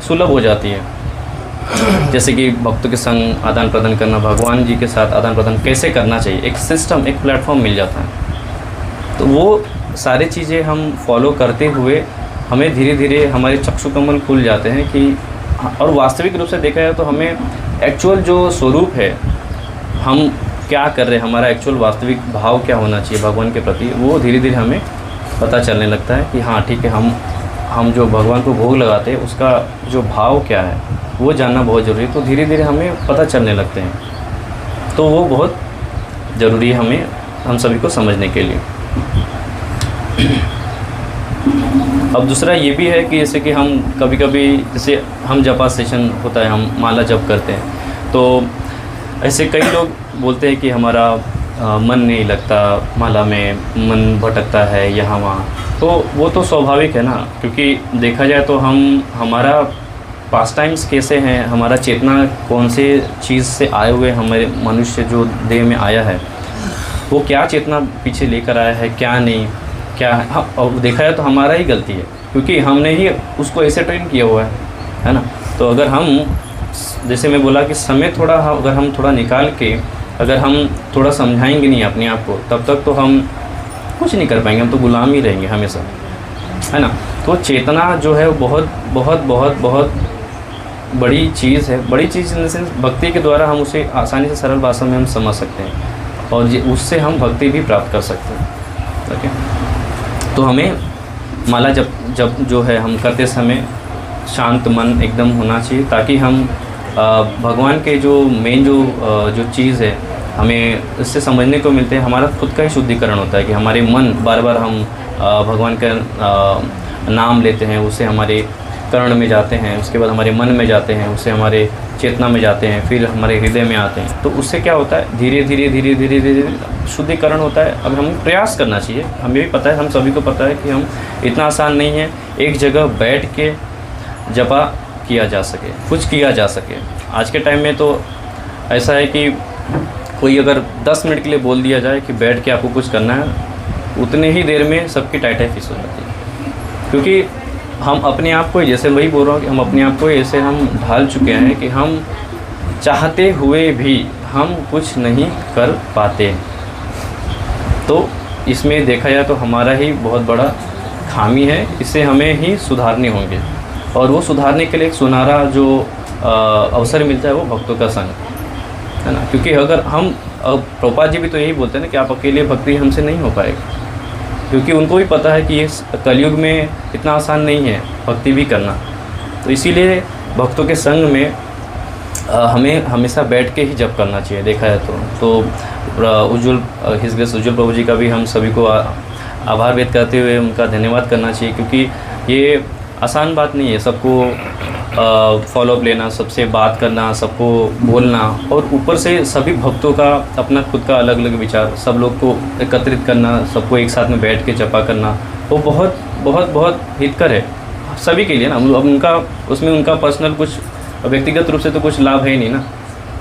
सुलभ हो जाती हैं, जैसे कि भक्तों के संग आदान प्रदान करना, भगवान जी के साथ आदान प्रदान कैसे करना चाहिए, एक सिस्टम, एक प्लेटफॉर्म मिल जाता है। तो वो सारी चीज़ें हम फॉलो करते हुए हमें धीरे धीरे हमारे चक्षु कमल खुल जाते हैं कि, और वास्तविक रूप से देखा जाए तो हमें एक्चुअल जो स्वरूप है, हम क्या कर रहे हैं, हमारा एक्चुअल वास्तविक भाव क्या होना चाहिए भगवान के प्रति, वो धीरे धीरे हमें पता चलने लगता है कि हाँ ठीक है, हम जो भगवान को भोग लगाते हैं उसका जो भाव क्या है वो जानना बहुत ज़रूरी है। तो धीरे धीरे हमें पता चलने लगते हैं, तो वो बहुत ज़रूरी है हम सभी को समझने के लिए। अब दूसरा ये भी है कि जैसे कि हम कभी कभी जैसे हम जपा सेशन होता है, हम माला जप करते हैं, तो ऐसे कई लोग बोलते हैं कि हमारा मन नहीं लगता माला में, मन भटकता है यहाँ वहाँ। तो वो तो स्वाभाविक है ना, क्योंकि देखा जाए तो हमारा पास टाइम्स कैसे हैं, हमारा चेतना कौन से चीज़ से आए हुए, हमारे मनुष्य जो देह में आया है वो क्या चेतना पीछे लेकर आया है, क्या नहीं, क्या है। और देखा जाए तो हमारा ही गलती है, क्योंकि हमने ही उसको ऐसे ट्रेन किया हुआ है ना। तो अगर हम, जैसे मैं बोला कि समय थोड़ा, अगर हम थोड़ा निकाल के अगर हम थोड़ा समझाएंगे नहीं अपने आप को, तब तक तो हम कुछ नहीं कर पाएंगे, हम तो गुलाम ही रहेंगे हमेशा, है ना। तो चेतना जो है वो बहुत बहुत बहुत बहुत बड़ी चीज़ है। बड़ी चीज़ इन द सेंस भक्ति के द्वारा हम उसे आसानी से सरल भाषा में हम समझ सकते हैं और उससे हम भक्ति भी प्राप्त कर सकते हैं। ओके, तो हमें माला जब जो है हम करते समय शांत मन एकदम होना चाहिए, ताकि हम भगवान के जो मेन जो चीज़ है हमें इससे समझने को मिलते हैं। हमारा खुद का ही शुद्धिकरण होता है कि हमारे मन बार बार हम भगवान का नाम लेते हैं, उससे हमारे कर्ण में जाते हैं, उसके बाद हमारे मन में जाते हैं, उससे हमारे चेतना में जाते हैं, फिर हमारे हृदय में आते हैं। तो उससे क्या होता है, धीरे धीरे धीरे धीरे धीरे शुद्धिकरण होता है। अब हमें प्रयास करना चाहिए, हमें भी पता है, हम सभी को पता है कि हम इतना आसान नहीं है एक जगह बैठ के जपा किया जा सके, कुछ किया जा सके। आज के टाइम में तो ऐसा है कि कोई अगर 10 मिनट के लिए बोल दिया जाए कि बैठ के आपको कुछ करना है, उतने ही देर में सबकी टाइटाई फिस हो जाती है। क्योंकि हम अपने आप को, जैसे वही बोल रहा हूँ कि हम अपने आप को ऐसे हम ढाल चुके हैं कि हम चाहते हुए भी हम कुछ नहीं कर पाते। तो इसमें देखा जाए तो हमारा ही बहुत बड़ा खामी है, इसे हमें ही सुधारने होंगे। और वो सुधारने के लिए एक सुनहरा जो अवसर मिलता है वो भक्तों का संग, है ना। क्योंकि अगर हम, प्रभुपाद जी भी तो यही बोलते हैं ना कि आप अकेले भक्ति हमसे नहीं हो पाएगी, क्योंकि उनको भी पता है कि इस कलयुग में इतना आसान नहीं है भक्ति भी करना। तो इसीलिए भक्तों के संग में हमें हमेशा बैठ के ही जप करना चाहिए। देखा है तो उज्जवल हिज ग्रेस उज्जवल प्रभु जी का भी हम सभी को आभार व्यक्त करते हुए उनका धन्यवाद करना चाहिए, क्योंकि ये आसान बात नहीं है सबको फॉलोअप लेना, सबसे बात करना, सबको बोलना, और ऊपर से सभी भक्तों का अपना खुद का अलग अलग विचार, सब लोग को एकत्रित करना, सबको एक साथ में बैठ के जपा करना, वो बहुत बहुत बहुत हितकर है सभी के लिए ना। अब उनका उसमें उनका पर्सनल कुछ व्यक्तिगत रूप से तो कुछ लाभ है ही नहीं ना।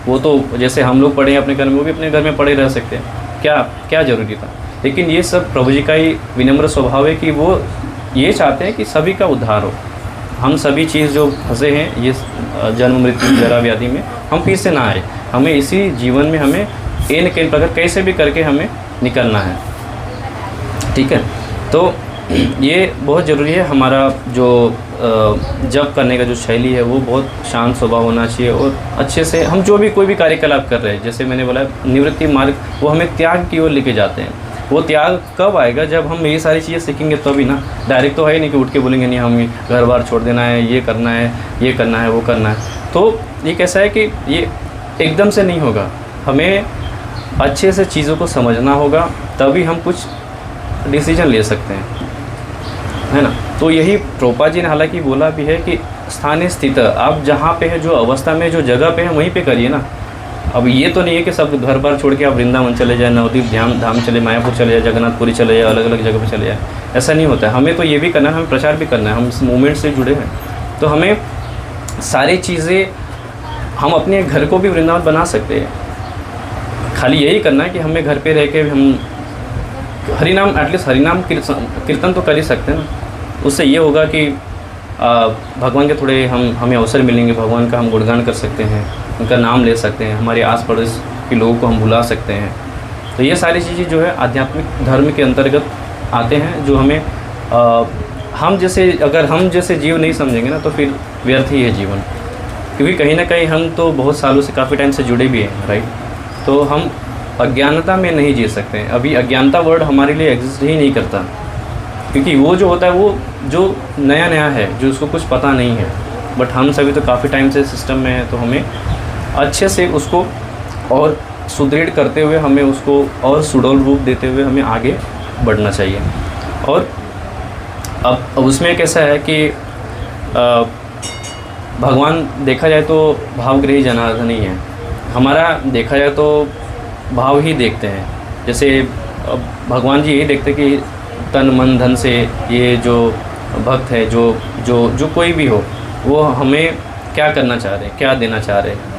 वो तो जैसे हम लोग पढ़े हैं अपने घर में, वो भी अपने घर में पढ़े रह सकते हैं, क्या क्या ज़रूरी था। लेकिन ये सब प्रभु जी का ही विनम्र स्वभाव है कि वो ये चाहते हैं कि सभी का उद्धार हो। हम सभी चीज़ जो फंसे हैं ये जन्म मृत्यु जरा व्याधि में, हम फिर से ना आए। हमें इसी जीवन में हमें इन के प्रकार कैसे भी करके हमें निकलना है, ठीक है। तो ये बहुत ज़रूरी है। हमारा जो जप करने का जो शैली है वो बहुत शांत स्वभाव होना चाहिए, और अच्छे से हम जो भी कोई भी कार्यकलाप कर रहे हैं, जैसे मैंने बोला निवृत्ति मार्ग वो हमें त्याग की ओर लेके जाते हैं। वो त्याग कब आएगा, जब हम ये सारी चीज़ें सीखेंगे तभी ना। डायरेक्ट तो है ही नहीं कि उठ के बोलेंगे नहीं हमें घर बार छोड़ देना है, ये करना है, ये करना है, वो करना है। तो ये कैसा है कि ये एकदम से नहीं होगा, हमें अच्छे से चीज़ों को समझना होगा, तभी हम कुछ डिसीजन ले सकते हैं, है ना। तो यही प्रोपा जी ने हालांकि बोला भी है कि स्थानीय स्थित, आप जहाँ पे है, जो अवस्था में, जो जगह पे है, वहीं पे करिए ना। अब ये तो नहीं है कि सब घर बार छोड़ के आप वृंदावन चले जाए, नवद्वीप धाम चले, मायापुर चले जाए, जगन्नाथपुरी चले जाए, अलग अलग जगह पे चले जाए, ऐसा नहीं होता है। हमें तो ये भी करना है, हमें प्रचार भी करना है, हम इस मूवमेंट से जुड़े हैं। तो हमें सारी चीज़ें, हम अपने घर को भी वृंदावन बना सकते हैं। खाली यही करना है कि हमें घर पे रह के हम हरिनाम, एटलीस्ट हरिनाम कीर्तन तो कर ही सकते हैं ना। उससे ये होगा कि भगवान के थोड़े हमें अवसर मिलेंगे, भगवान का हम गुणगान कर सकते हैं, उनका नाम ले सकते हैं, हमारे आस पड़ोस के लोगों को हम बुला सकते हैं। तो ये सारी चीज़ें जो है आध्यात्मिक धर्म के अंतर्गत आते हैं, जो हमें अगर हम जैसे जीव नहीं समझेंगे ना, तो फिर व्यर्थ ही है जीवन। क्योंकि कहीं ना कहीं हम तो बहुत सालों से, काफ़ी टाइम से जुड़े भी हैं, राइट। तो हम अज्ञानता में नहीं जी सकते हैं। अभी अज्ञानता वर्ड हमारे लिए एग्जिस्ट ही नहीं करता, क्योंकि वो जो होता है वो जो नया नया है, जो उसको कुछ पता नहीं है। बट हम सभी तो काफ़ी टाइम से सिस्टम में हैं, तो हमें अच्छे से उसको और सुदृढ़ करते हुए, हमें उसको और सुडौल रूप देते हुए हमें आगे बढ़ना चाहिए। और अब उसमें कैसा है कि भगवान देखा जाए तो भावग्रही जनार्दन ही है। हमारा देखा जाए तो भाव ही देखते हैं। जैसे भगवान जी यही देखते कि तन मन धन से ये जो भक्त है, जो कोई भी हो, वो हमें क्या करना चाह रहे हैं, क्या देना चाह रहे हैं।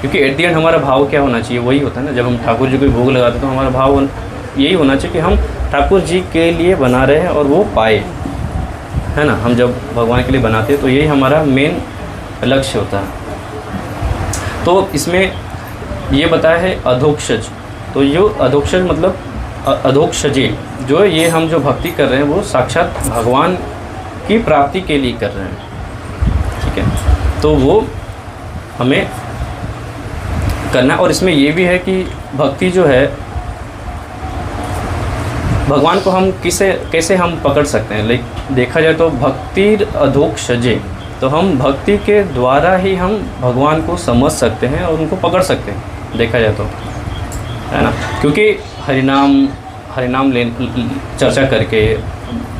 क्योंकि एट दी एंड हमारा भाव क्या होना चाहिए, वही होता है ना। जब हम ठाकुर जी को भोग लगाते हैं तो हमारा भाव यही होना चाहिए कि हम ठाकुर जी के लिए बना रहे हैं और वो पाए, है ना। हम जब भगवान के लिए बनाते हैं तो यही हमारा मेन लक्ष्य होता है। तो इसमें ये बताया है अधोक्षज। तो ये अधोक्षज मतलब अधोक्षजे, जो ये हम जो भक्ति कर रहे हैं वो साक्षात भगवान की प्राप्ति के लिए कर रहे हैं, ठीक है। तो वो हमें करना। और इसमें ये भी है कि भक्ति जो है, भगवान को हम कैसे हम पकड़ सकते हैं। लाइक देखा जाए तो भक्ति अधोक्षजे, तो हम भक्ति के द्वारा ही हम भगवान को समझ सकते हैं और उनको पकड़ सकते हैं, देखा जाए तो, है ना। क्योंकि हरिनाम चर्चा करके,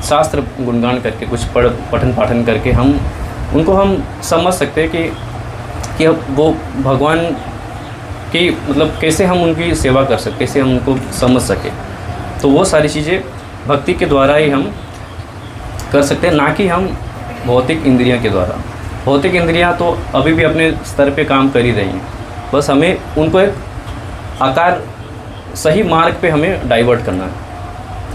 शास्त्र गुणगान करके, कुछ पठन पाठन करके हम समझ सकते हैं कि वो भगवान की मतलब कैसे हम उनकी सेवा कर सकते, कैसे हम उनको समझ सके। तो वो सारी चीज़ें भक्ति के द्वारा ही हम कर सकते हैं, ना कि हम भौतिक इंद्रियों के द्वारा। भौतिक इंद्रियां तो अभी भी अपने स्तर पे काम कर ही रही हैं, बस हमें उनको एक आकार, सही मार्ग पे हमें डाइवर्ट करना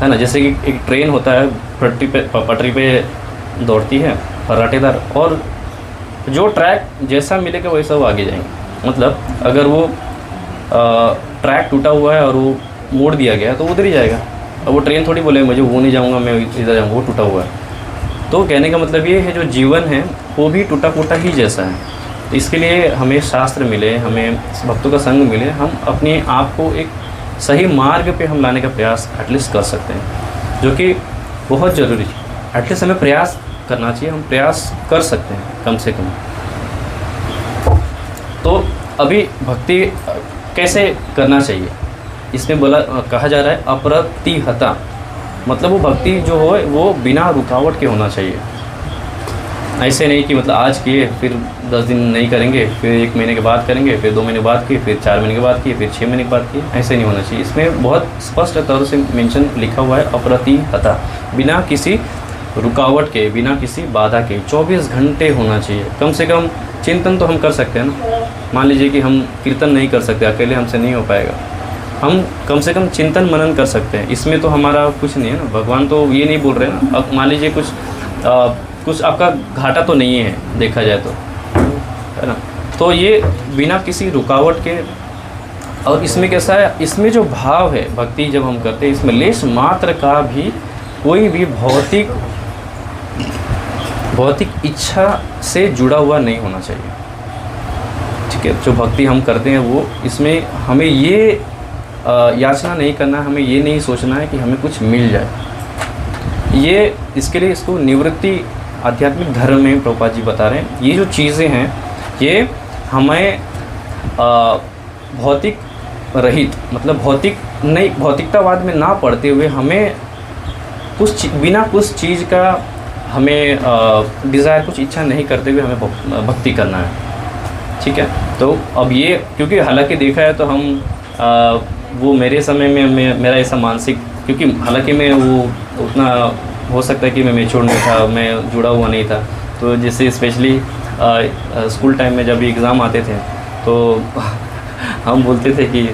है ना। जैसे कि एक ट्रेन होता है, पटरी पे दौड़ती है फर्राटेदार, और जो ट्रैक जैसा मिलेगा वैसा वो आगे जाएंगे। मतलब अगर वो ट्रैक टूटा हुआ है और वो मोड़ दिया गया तो उधर ही जाएगा। अब वो ट्रेन थोड़ी बोलेगा मुझे वो नहीं जाऊँगा, मैं इधर जाऊँगा, वो टूटा हुआ है। तो कहने का मतलब ये है, जो जीवन है वो भी टूटा फूटा ही जैसा है। तो इसके लिए हमें शास्त्र मिले, हमें भक्तों का संग मिले, हम अपने आप को एक सही मार्ग पे हम लाने का प्रयास एटलीस्ट कर सकते हैं, जो कि बहुत ज़रूरी है। एटलीस्ट हमें प्रयास करना चाहिए, हम प्रयास कर सकते हैं कम से कम। तो अभी भक्ति कैसे करना चाहिए, इसमें कहा जा रहा है अप्रतिहता, मतलब वो भक्ति जो हो वो बिना रुकावट के होना चाहिए। ऐसे नहीं कि मतलब आज किए फिर 10 दिन नहीं करेंगे, फिर 1 महीने के बाद करेंगे, फिर 2 महीने बाद किए, फिर 4 महीने के बाद किए, फिर 6 महीने के बाद किए, ऐसे नहीं होना चाहिए। इसमें बहुत स्पष्ट तौर से मेंशन लिखा हुआ है अप्रतिहता, बिना किसी रुकावट के, बिना किसी बाधा के 24 घंटे होना चाहिए। कम से कम चिंतन तो हम कर सकते हैं ना। मान लीजिए कि हम कीर्तन नहीं कर सकते, अकेले हमसे नहीं हो पाएगा, हम कम से कम चिंतन मनन कर सकते हैं। इसमें तो हमारा कुछ नहीं है ना, भगवान तो ये नहीं बोल रहे ना। अब मान लीजिए कुछ आपका घाटा तो नहीं है देखा जाए तो, है ना। तो ये बिना किसी रुकावट के, और इसमें कैसा है, इसमें जो भाव है भक्ति जब हम करते हैं, इसमें लेश मात्र का भी कोई भी भौतिक इच्छा से जुड़ा हुआ नहीं होना चाहिए। ठीक है, जो भक्ति हम करते हैं वो, इसमें हमें ये याचना नहीं करना, हमें ये नहीं सोचना है कि हमें कुछ मिल जाए। ये इसके लिए इसको निवृत्ति आध्यात्मिक धर्म में प्रभुपाद जी बता रहे हैं। ये जो चीज़ें हैं ये हमें भौतिक रहित, मतलब भौतिकतावाद में ना पढ़ते हुए हमें बिना कुछ चीज़ का हमें डिज़ायर, कुछ इच्छा नहीं करते हुए हमें भक्ति करना है। ठीक है, तो अब ये क्योंकि हालांकि देखा है तो हम वो मेरे समय में मेरा ऐसा मानसिक, क्योंकि हालांकि मैं वो उतना हो सकता है कि मैं मैच्योर नहीं था, मैं जुड़ा हुआ नहीं था। तो जैसे स्पेशली स्कूल टाइम में जब एग्ज़ाम आते थे तो हम बोलते थे कि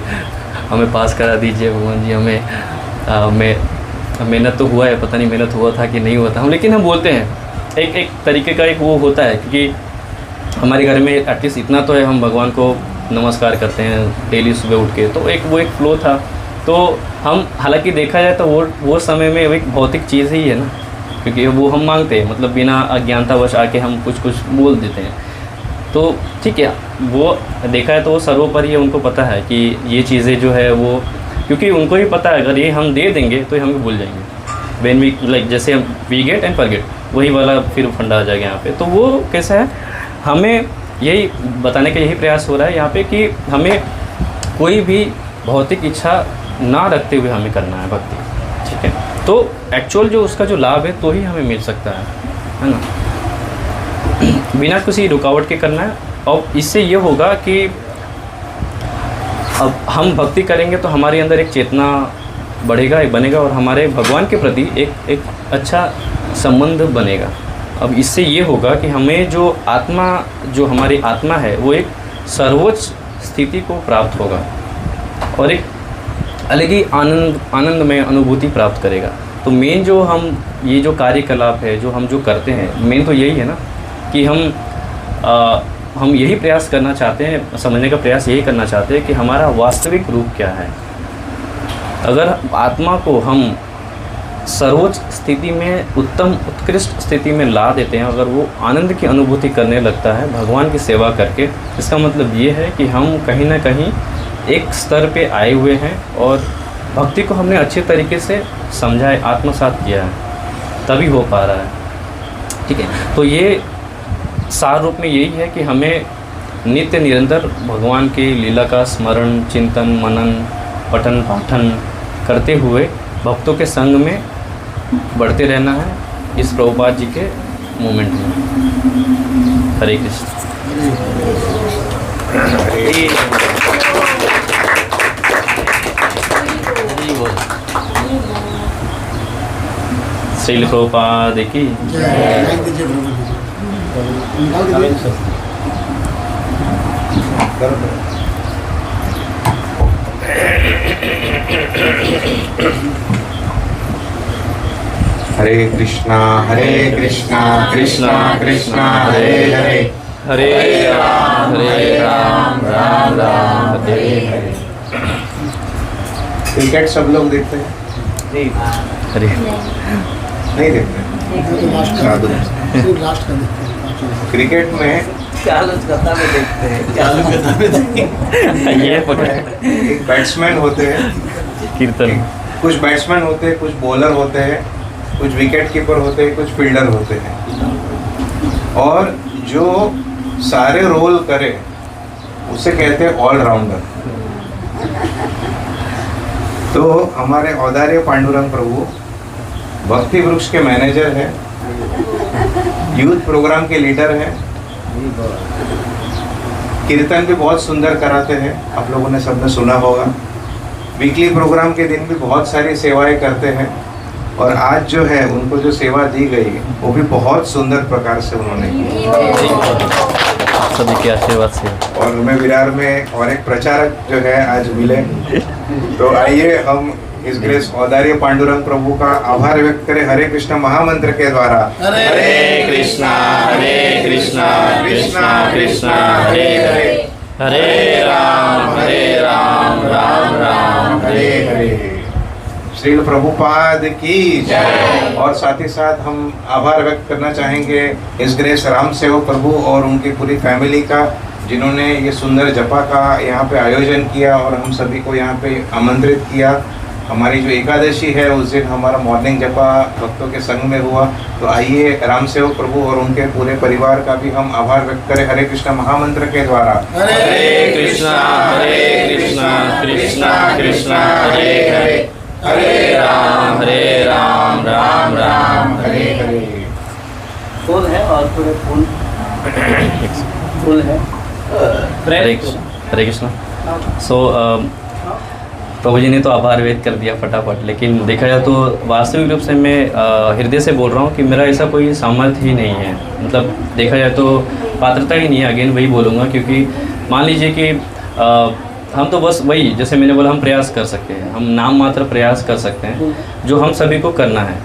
हमें पास करा दीजिए भगवान जी, हमें मेहनत तो हुआ है, पता नहीं मेहनत हुआ था कि नहीं हुआ था हम, लेकिन हम बोलते हैं एक तरीके का एक वो होता है, क्योंकि हमारे घर में एटलीस्ट इतना तो है, हम भगवान को नमस्कार करते हैं डेली सुबह उठ के, तो एक फ्लो था। तो हम हालांकि देखा जाए तो वो समय में एक भौतिक चीज़ ही है ना, क्योंकि वो हम मांगते हैं, मतलब बिना अज्ञानतावश आके हम कुछ बोल देते हैं। तो ठीक है, वो देखा है तो वो सर्वोपरि है, उनको पता है कि ये चीज़ें जो है वो, क्योंकि उनको ही पता है अगर ये हम दे देंगे तो ये हम भूल जाएंगे। व्हेन वी लाइक, जैसे हम वी गेट एंड फॉरगेट, वही वाला फिर फंडा आ जाएगा यहाँ पे। तो वो कैसा है, हमें यही बताने का यही प्रयास हो रहा है यहाँ पे कि हमें कोई भी भौतिक इच्छा ना रखते हुए हमें करना है भक्ति। ठीक है, तो एक्चुअल जो उसका जो लाभ है तो ही हमें मिल सकता है ना, बिना किसी रुकावट के करना है। और इससे ये होगा कि अब हम भक्ति करेंगे तो हमारे अंदर एक चेतना बढ़ेगा, एक बनेगा, और हमारे भगवान के प्रति एक अच्छा संबंध बनेगा। अब इससे ये होगा कि हमें जो हमारी आत्मा है वो एक सर्वोच्च स्थिति को प्राप्त होगा और एक अलग ही आनंदमय अनुभूति प्राप्त करेगा। तो मेन जो हम ये जो कार्यकलाप है जो हम करते हैं, मेन तो यही है ना कि हम यही प्रयास करना चाहते हैं, समझने का प्रयास यही करना चाहते हैं कि हमारा वास्तविक रूप क्या है। अगर आत्मा को हम सर्वोच्च स्थिति में, उत्कृष्ट स्थिति में ला देते हैं, अगर वो आनंद की अनुभूति करने लगता है भगवान की सेवा करके, इसका मतलब ये है कि हम कहीं ना कहीं एक स्तर पे आए हुए हैं और भक्ति को हमने अच्छे तरीके से समझा है, आत्मसात किया है, तभी हो पा रहा है। ठीक है, तो ये सार रूप में यही है कि हमें नित्य निरंतर भगवान की लीला का स्मरण, चिंतन, मनन, पठन पाठन करते हुए भक्तों के संग में बढ़ते रहना है इस प्रभुपाद जी के मोमेंट में। हरे कृष्ण। श्रील प्रभुपाद की हरे कृष्णा कृष्णा कृष्णा हरे हरे, हरे राम राम राम हरे हरे। क्रिकेट सब लोग देखते हैं? हरे नहीं देखते हैं। क्रिकेट में ये पकड़ एक बैट्समैन होते हैं, कीर्तन, कुछ बैट्समैन होते हैं, कुछ बॉलर होते हैं, कुछ विकेट कीपर होते हैं, कुछ फील्डर होते हैं, और जो सारे रोल करे उसे कहते हैं ऑलराउंडर। तो हमारे औदार्य पांडुरंग प्रभु भक्ति वृक्ष के मैनेजर हैं, यूथ प्रोग्राम के लीडर हैं, कीर्तन भी बहुत सुंदर कराते हैं, आप लोगों ने सबने सुना होगा। वीकली प्रोग्राम के दिन भी बहुत सारी सेवाएं करते हैं, और आज जो है उनको जो सेवा दी गई वो भी बहुत सुंदर प्रकार से उन्होंने की। आप सभी के आशीर्वाद से। और हमें विरार में और एक प्रचारक जो है आज मिले, तो आइए हम इस ग्रेस औदार्य पांडुरंग प्रभु का आभार व्यक्त करें हरे कृष्ण महामंत्र के द्वारा। हरे कृष्णा कृष्णा कृष्णा हरे हरे, हरे राम राम राम हरे हरे। श्रील प्रभुपाद की जय। और साथ ही साथ हम आभार व्यक्त करना चाहेंगे इस ग्रेस राम सेवक प्रभु और उनकी पूरी फैमिली का, जिन्होंने ये सुंदर जपा का यहाँ पे आयोजन किया और हम सभी को यहाँ पे आमंत्रित किया। हमारी जो एकादशी है उस दिन हमारा मॉर्निंग जपा भक्तों के संग में हुआ। तो आइए राम सेवक प्रभु और उनके पूरे परिवार का भी हम आभार व्यक्त करें हरे कृष्ण महामंत्र के द्वारा। हरे कृष्णा कृष्णा कृष्णा हरे हरे, हरे राम राम हरे हरे। फूल है और पूरे फूल है। हरे कृष्णा। सो प्रभु जी ने तो आभार व्यक्त कर दिया फटाफट, लेकिन देखा जाए तो वास्तविक रूप से मैं हृदय से बोल रहा हूँ कि मेरा ऐसा कोई सामर्थ्य ही नहीं है। मतलब देखा जाए तो पात्रता ही नहीं है, अगेन वही बोलूँगा, क्योंकि मान लीजिए कि हम तो बस वही, जैसे मैंने बोला, हम प्रयास कर सकते हैं, हम नाम मात्र प्रयास कर सकते हैं जो हम सभी को करना है।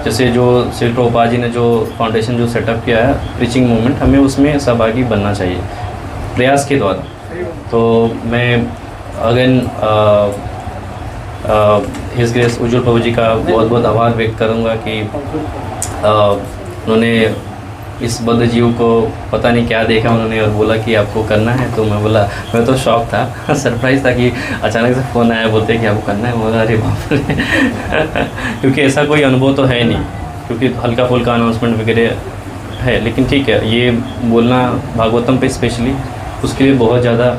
जैसे जो श्री प्रभुपाद जी ने जो फाउंडेशन जो सेटअप किया है प्रीचिंग मूवमेंट, हमें उसमें सहभागी बनना चाहिए प्रयास के द्वारा। तो मैं अगेन हिज ग्रेस उज्जवल प्रभु जी का बहुत बहुत आभार व्यक्त करूँगा कि उन्होंने इस बद्ध जीव को पता नहीं क्या देखा उन्होंने और बोला कि आपको करना है। तो मैं बोला, मैं तो शॉक था, सरप्राइज़ था कि अचानक से फ़ोन आया, बोलते कि आपको करना है। बोला अरे बाप रे क्योंकि ऐसा कोई अनुभव तो है नहीं, क्योंकि हल्का फुल्का अनाउंसमेंट वगैरह है, लेकिन ठीक है, ये बोलना भागवतम पे स्पेशली उसके लिए बहुत ज़्यादा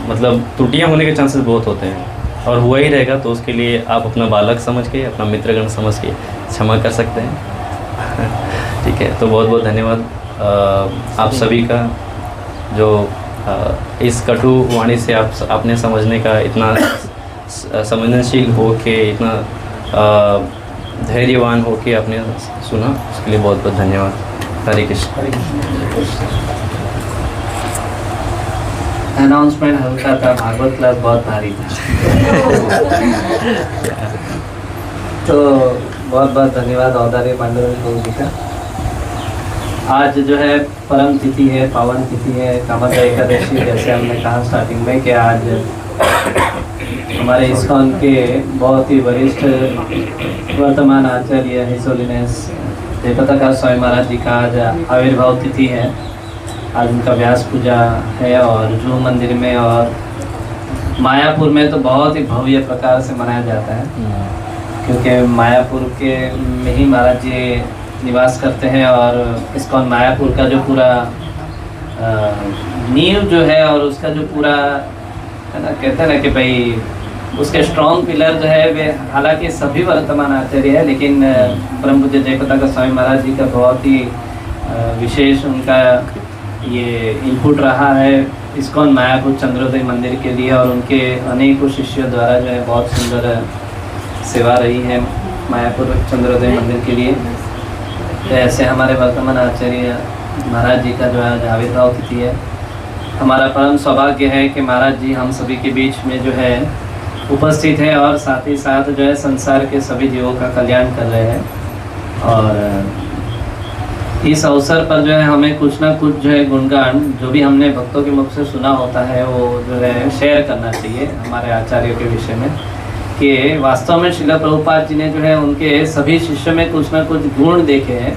मतलब त्रुटियाँ होने के चांसेस बहुत होते हैं, और हुआ ही रहेगा। तो उसके लिए आप अपना बालक समझ के, अपना मित्रगण समझ के क्षमा कर सकते हैं। ठीक है, तो बहुत बहुत धन्यवाद आप सभी का, जो इस कटु वाणी से आपने समझने का इतना संवेदनशील हो के, इतना धैर्यवान हो के आपने सुना, उसके लिए बहुत बहुत धन्यवाद। हरे कृष्ण। अनाउंसमेंट हल्का था, भागवत क्लास बहुत भारी था। तो बहुत बहुत धन्यवाद औदार्य पांडुरंग प्रभु जी का। आज जो है परम तिथि है, पावन तिथि है, कामाख्या एकादशी। जैसे हमने कहा स्टार्टिंग में कि आज हमारे इस्कॉन के बहुत ही वरिष्ठ वर्तमान आचार्य हिज होलीनेस जयप्रकाश स्वामी महाराज जी का आज आविर्भाव तिथि है। आज उनका व्यास पूजा है और जूह मंदिर में और मायापुर में तो बहुत ही भव्य प्रकार से मनाया जाता है, क्योंकि मायापुर के में ही महाराज जी निवास करते हैं। और इस्कॉन मायापुर का जो पूरा नींव जो है और उसका जो पूरा है ना, कहते हैं ना कि भाई उसके स्ट्रॉन्ग पिलर जो है वे हालांकि सभी वर्तमान आचार्य है, लेकिन परम पूज्य जयप्रकाश स्वामी महाराज जी का बहुत ही विशेष उनका ये इनपुट रहा है इस्कॉन मायापुर चंद्रोदय मंदिर के लिए, और उनके अनेकों शिष्यों द्वारा जो है बहुत सुंदर सेवा रही है मायापुर चंद्रोदय मंदिर के लिए। तो ऐसे हमारे वर्तमान आचार्य महाराज जी का जो आज आविर्भाव तिथि है। हमारा परम सौभाग्य है कि महाराज जी हम सभी के बीच में जो है उपस्थित है, और साथ ही साथ जो है संसार के सभी जीवों का कल्याण कर रहे हैं। और इस अवसर पर जो है हमें कुछ ना कुछ जो है गुणगान जो भी हमने भक्तों के मुख से सुना होता है वो जो है शेयर करना चाहिए हमारे आचार्यों के विषय में, कि वास्तव में श्रील प्रभुपाद जी ने जो है उनके सभी शिष्यों में कुछ ना कुछ गुण देखे हैं,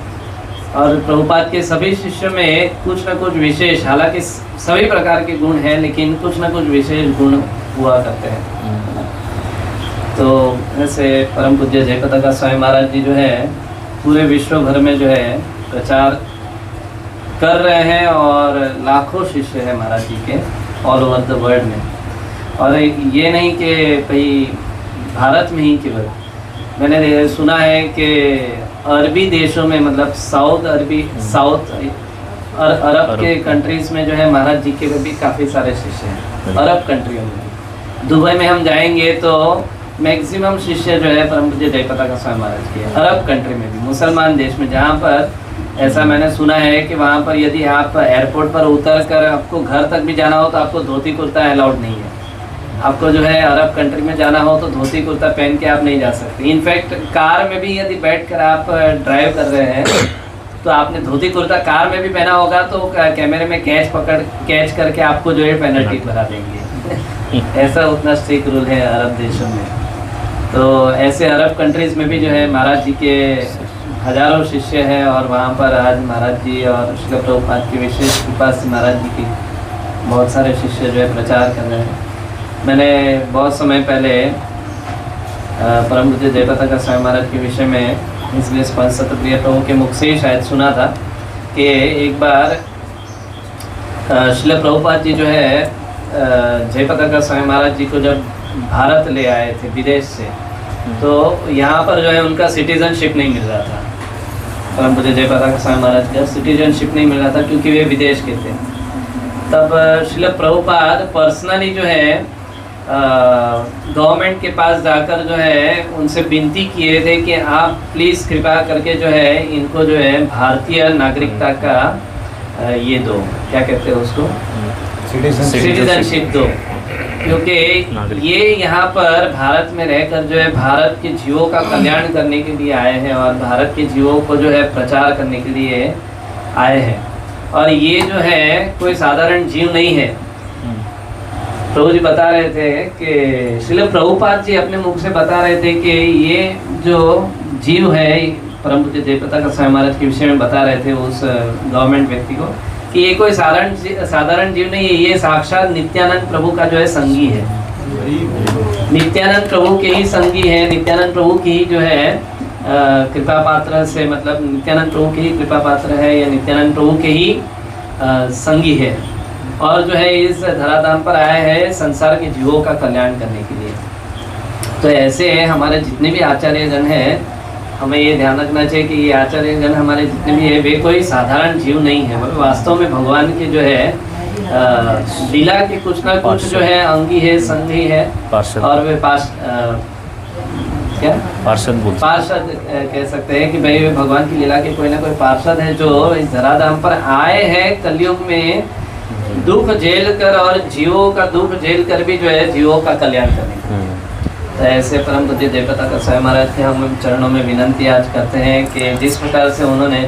और प्रभुपाद के सभी शिष्यों में कुछ ना कुछ विशेष, हालांकि सभी प्रकार के गुण हैं, लेकिन कुछ ना कुछ विशेष गुण हुआ करते हैं। तो ऐसे परम पूज्य जयप्रकाश स्वामी महाराज जी जो है पूरे विश्व भर में जो है प्रचार कर रहे हैं, और लाखों शिष्य हैं महाराज जी के ऑल ओवर द वर्ल्ड में। और ये नहीं कि भाई भारत में ही केवल, मैंने सुना है कि अरबी देशों में, मतलब साउथ अरब के कंट्रीज़ में जो है महाराज जी के भी काफ़ी सारे शिष्य हैं, अरब कंट्रियों में। दुबई में हम जाएंगे तो मैक्सिमम शिष्य जो है परम पूज्य जयपताका स्वामी महाराज के हैं। अरब कंट्री में भी, मुसलमान देश में, जहाँ पर ऐसा मैंने सुना है कि वहाँ पर यदि आप एयरपोर्ट पर उतर कर आपको घर तक भी जाना हो तो आपको धोती कुर्ता अलाउड नहीं है। आपको जो है अरब कंट्री में जाना हो तो धोती कुर्ता पहन के आप नहीं जा सकते। इनफैक्ट कार में भी यदि बैठकर आप ड्राइव कर रहे हैं तो आपने धोती कुर्ता कार में भी पहना होगा तो कैमरे में कैच करके आपको जो है पेनल्टी भरा देंगे। ऐसा उतना स्ट्रिक्ट रूल है अरब देशों में। तो ऐसे अरब कंट्रीज़ में भी जो है महाराज जी के हजारों शिष्य हैं और वहाँ पर आज महाराज जी और श्रील प्रभुपाद की विशेष कृपा से महाराज जी की बहुत सारे शिष्य जो है प्रचार कर रहे हैं। मैंने बहुत समय पहले परम पूज्य जयपताका स्वामी महाराज के विषय में इसलिए स्पंद सतप्रिय प्रभु के मुख से ही शायद सुना था कि एक बार श्रील प्रभुपाद जी जो है जयपताका स्वामी महाराज जी को जब भारत ले आए थे विदेश से, तो यहाँ पर जो है उनका सिटीजनशिप नहीं मिल रहा था। परम पूज्य जयपताका स्वामी महाराज का सिटीजनशिप नहीं मिल रहा था क्योंकि वे विदेश के थे। तब श्रील प्रभुपाद पर्सनली जो है गवर्नमेंट के पास जाकर जो है उनसे विनती किए थे कि आप प्लीज़ कृपा करके जो है इनको जो है भारतीय नागरिकता का ये दो, क्या कहते हैं उसको, सिटीजनशिप दो, क्योंकि ये यहाँ पर भारत में रहकर जो है भारत के जीवों का कल्याण करने के लिए आए हैं और भारत के जीवों को जो है प्रचार करने के लिए आए हैं। और ये जो है कोई साधारण जीव नहीं है। प्रभु जी बता रहे थे कि श्रील प्रभुपाद जी अपने मुख से बता रहे थे कि ये जो जीव है, परम पूज्य जयपताका स्वामी महाराज के विषय में बता रहे थे उस गवर्नमेंट व्यक्ति को, कि ये कोई साधारण जीव नहीं है, ये साक्षात नित्यानंद प्रभु का जो है संगी है। नित्यानंद प्रभु के ही संगी है, नित्यानंद प्रभु की ही जो है कृपा पात्र से, मतलब नित्यानंद प्रभु के ही कृपा पात्र है या नित्यानंद प्रभु के ही संगी है। और जो है इस धराधाम पर आए हैं संसार के जीवों का कल्याण करने के लिए। तो ऐसे हमारे जितने भी आचार्यगण हैं, हमें ये ध्यान रखना चाहिए कि ये आचार्यगण हमारे जितने भी है वे कोई साधारण जीव नहीं है। वास्तव में भगवान के जो है लीला के कुछ ना कुछ जो है अंगी है, संगी है, और वे पार्षद कह सकते हैं कि भाई वे भगवान की लीला के कोई ना कोई पार्षद है जो इस धराधाम पर आए हैं कलयुग में दुख झेल कर और जीवों का दुख झेल कर भी जो है जीवों का कल्याण करने। तो ऐसे परम पूज्य जयपताका स्वामी महाराज के हम चरणों में विनंती आज करते हैं कि जिस प्रकार से उन्होंने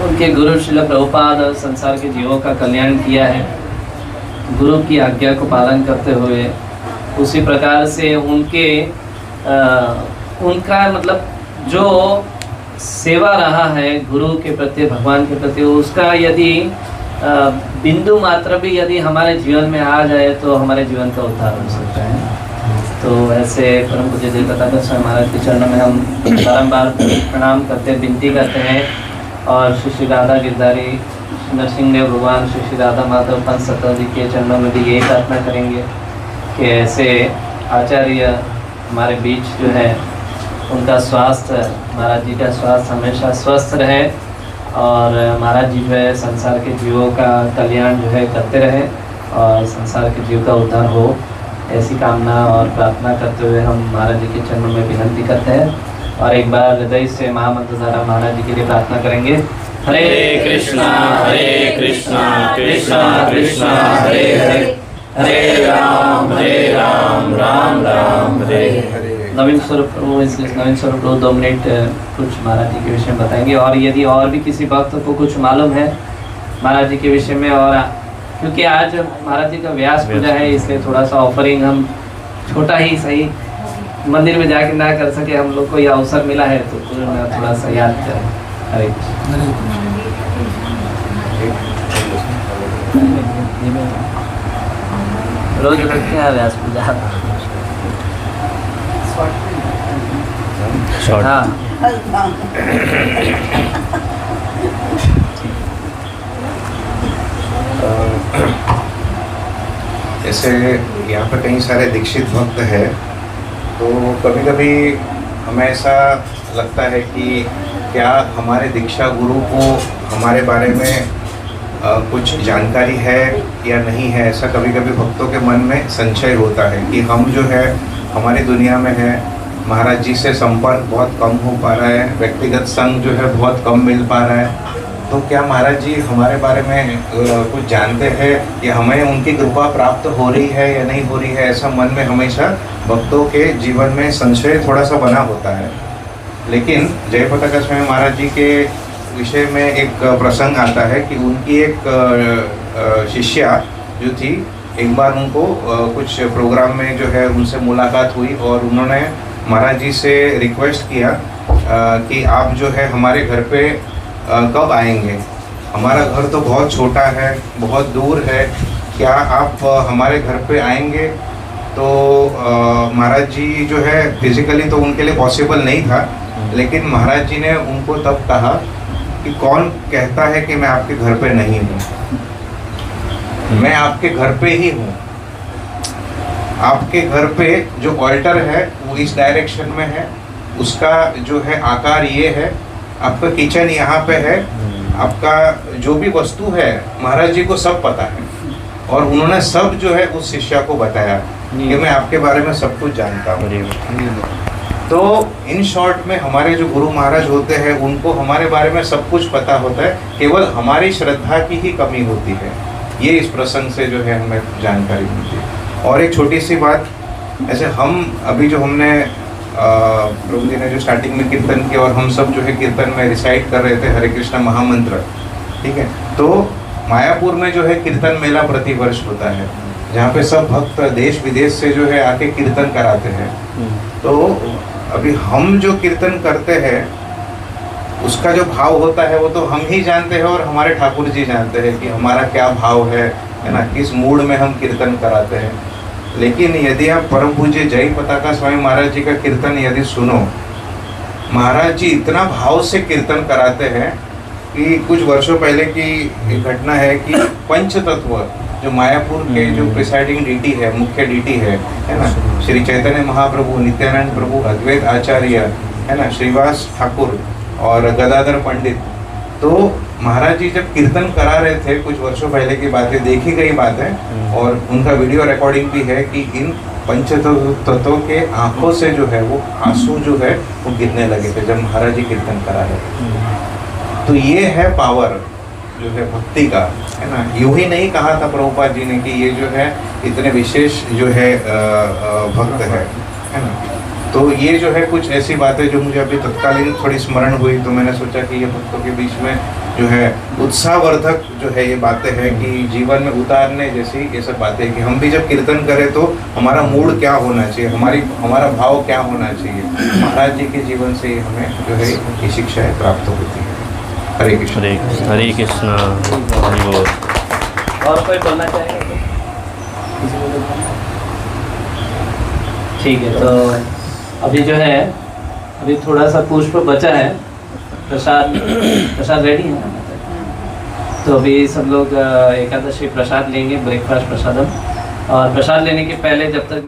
उनके गुरु श्रील प्रभुपाद और संसार के जीवों का कल्याण किया है गुरु की आज्ञा को पालन करते हुए, उसी प्रकार से उनका मतलब जो सेवा रहा है गुरु के प्रति, भगवान के प्रति, उसका यदि बिंदु मात्र भी यदि हमारे जीवन में आ जाए तो हमारे जीवन का उद्धार हो सकता है। तो ऐसे परम पूज्य जयपताका स्वामी महाराज के चरणों में हम बारंबार प्रणाम करते, विनती करते हैं। और श्री श्री राधा गिरधारी नरसिंहदेव भगवान श्री श्री राधा माधव पंत सत्ता जी के चरणों में भी यही प्रार्थना करेंगे कि ऐसे आचार्य हमारे बीच जो है उनका स्वास्थ्य, महाराज जी का स्वास्थ्य हमेशा स्वस्थ रहे और महाराज जी जो है संसार के जीवों का कल्याण जो है करते रहे और संसार के जीव का उद्धार हो, ऐसी कामना और प्रार्थना करते हुए हम महाराज जी के चरणों में विनंती करते हैं। और एक बार हृदय से महामंत्र द्वारा महाराज जी के लिए प्रार्थना करेंगे। हरे कृष्णा कृष्णा कृष्णा हरे हरे, हरे राम राम राम हरे हरे। नवीन स्वरूप प्रभु, इसलिए नवीन स्वरूप प्रभु 2 मिनट कुछ महाराज जी के विषय में बताएंगे। और यदि और भी किसी भक्त को कुछ मालूम है महाराज जी के विषय में, और क्योंकि आज महाराज जी का व्यास पूजा है इसलिए थोड़ा सा ऑफरिंग हम छोटा ही सही मंदिर में जाके ना कर सके, हम लोग को यह अवसर मिला है तो थोड़ा सा याद करें। हरे रोज रखते हैं व्यास पूजा। हाँ जैसे यहाँ पर कई सारे दीक्षित भक्त हैं, तो कभी कभी हमें ऐसा लगता है कि क्या हमारे दीक्षा गुरु को हमारे बारे में कुछ जानकारी है या नहीं है। ऐसा कभी कभी भक्तों के मन में संशय होता है कि हम जो है हमारी दुनिया में है, महाराज जी से संपर्क बहुत कम हो पा रहा है, व्यक्तिगत संग जो है बहुत कम मिल पा रहा है, तो क्या महाराज जी हमारे बारे में कुछ जानते हैं या हमें उनकी कृपा प्राप्त हो रही है या नहीं हो रही है, ऐसा मन में हमेशा भक्तों के जीवन में संशय थोड़ा सा बना होता है। लेकिन जयपताका स्वामी महाराज जी के विषय में एक प्रसंग आता है कि उनकी एक शिष्या जो थी, एक बार उनको कुछ प्रोग्राम में जो है उनसे मुलाकात हुई और उन्होंने महाराज जी से रिक्वेस्ट किया कि आप जो है हमारे घर पे कब आएंगे, हमारा घर तो बहुत छोटा है, बहुत दूर है, क्या आप हमारे घर पे आएंगे। तो महाराज जी जो है फिजिकली तो उनके लिए पॉसिबल नहीं था, लेकिन महाराज जी ने उनको तब कहा कि कौन कहता है कि मैं आपके घर पे नहीं हूँ, मैं आपके घर पे ही हूँ। आपके घर पे जो ऑल्टर है वो इस डायरेक्शन में है, उसका जो है आकार ये है, आपका किचन यहाँ पे है, आपका जो भी वस्तु है महाराज जी को सब पता है और उन्होंने सब जो है उस शिष्य को बताया कि मैं आपके बारे में सब कुछ जानता हूँ। तो इन शॉर्ट में हमारे जो गुरु महाराज होते हैं उनको हमारे बारे में सब कुछ पता होता है, केवल हमारी श्रद्धा की ही कमी होती है। ये इस प्रसंग से जो है हमें जानकारी मिलती है। और एक छोटी सी बात, ऐसे हम अभी जो हमने प्रभु जी ने जो स्टार्टिंग में कीर्तन किया और हम सब जो है कीर्तन में रिसाइट कर रहे थे हरे कृष्णा महामंत्र, ठीक है। तो मायापुर में जो है कीर्तन मेला प्रतिवर्ष होता है, जहाँ पे सब भक्त देश विदेश से जो है आके कीर्तन कराते हैं। तो अभी हम जो कीर्तन करते हैं उसका जो भाव होता है वो तो हम ही जानते हैं और हमारे ठाकुर जी जानते हैं कि हमारा क्या भाव है ना, किस मूड में हम कीर्तन कराते हैं। लेकिन यदि आप परम पूज्य जयपताका स्वामी महाराज जी का कीर्तन यदि सुनो, महाराज जी इतना भाव से कीर्तन कराते हैं कि कुछ वर्षों पहले की एक घटना है कि पंच तत्व जो मायापुर के जो प्रिसाइडिंग डीटी है, मुख्य डीटी है ना, श्री चैतन्य महाप्रभु, नित्यानंद प्रभु, अद्वैत आचार्य है ना, श्रीवास ठाकुर और गदाधर पंडित, तो महाराज जी जब कीर्तन करा रहे थे, कुछ वर्षों पहले की बातें, देखी गई बात है और उनका वीडियो रिकॉर्डिंग भी है कि इन पंच तत्वों के आंखों से जो है वो आंसू जो है वो गिरने लगे थे जब महाराज जी कीर्तन करा रहे थे। तो ये है पावर जो है भक्ति का, है ना। यूं ही नहीं कहा था प्रभुपाद जी ने कि ये जो है इतने विशेष जो है भक्त है ना। तो ये जो है कुछ ऐसी बातें जो मुझे अभी तत्कालीन थोड़ी स्मरण हुई, तो मैंने सोचा कि ये भक्तों के बीच में जो है उत्साहवर्धक जो है ये बातें हैं कि जीवन में उतारने जैसी ये सब बातें कि हम भी जब कीर्तन करें तो हमारा मूड क्या होना चाहिए, हमारा भाव क्या होना चाहिए। महाराज जी के जीवन से हमें जो है ये शिक्षाएँ प्राप्त होती है। हरे कृष्ण। हरे कृष्ण। हरि बोल। और कोई बोलना चाहेगा? ठीक है, तो अभी जो है अभी थोड़ा सा पुष्प बचा है, प्रसाद रेडी है ना, तो अभी सब लोग एकादशी प्रसाद लेंगे, ब्रेकफास्ट प्रसादम। और प्रसाद लेने के पहले जब तक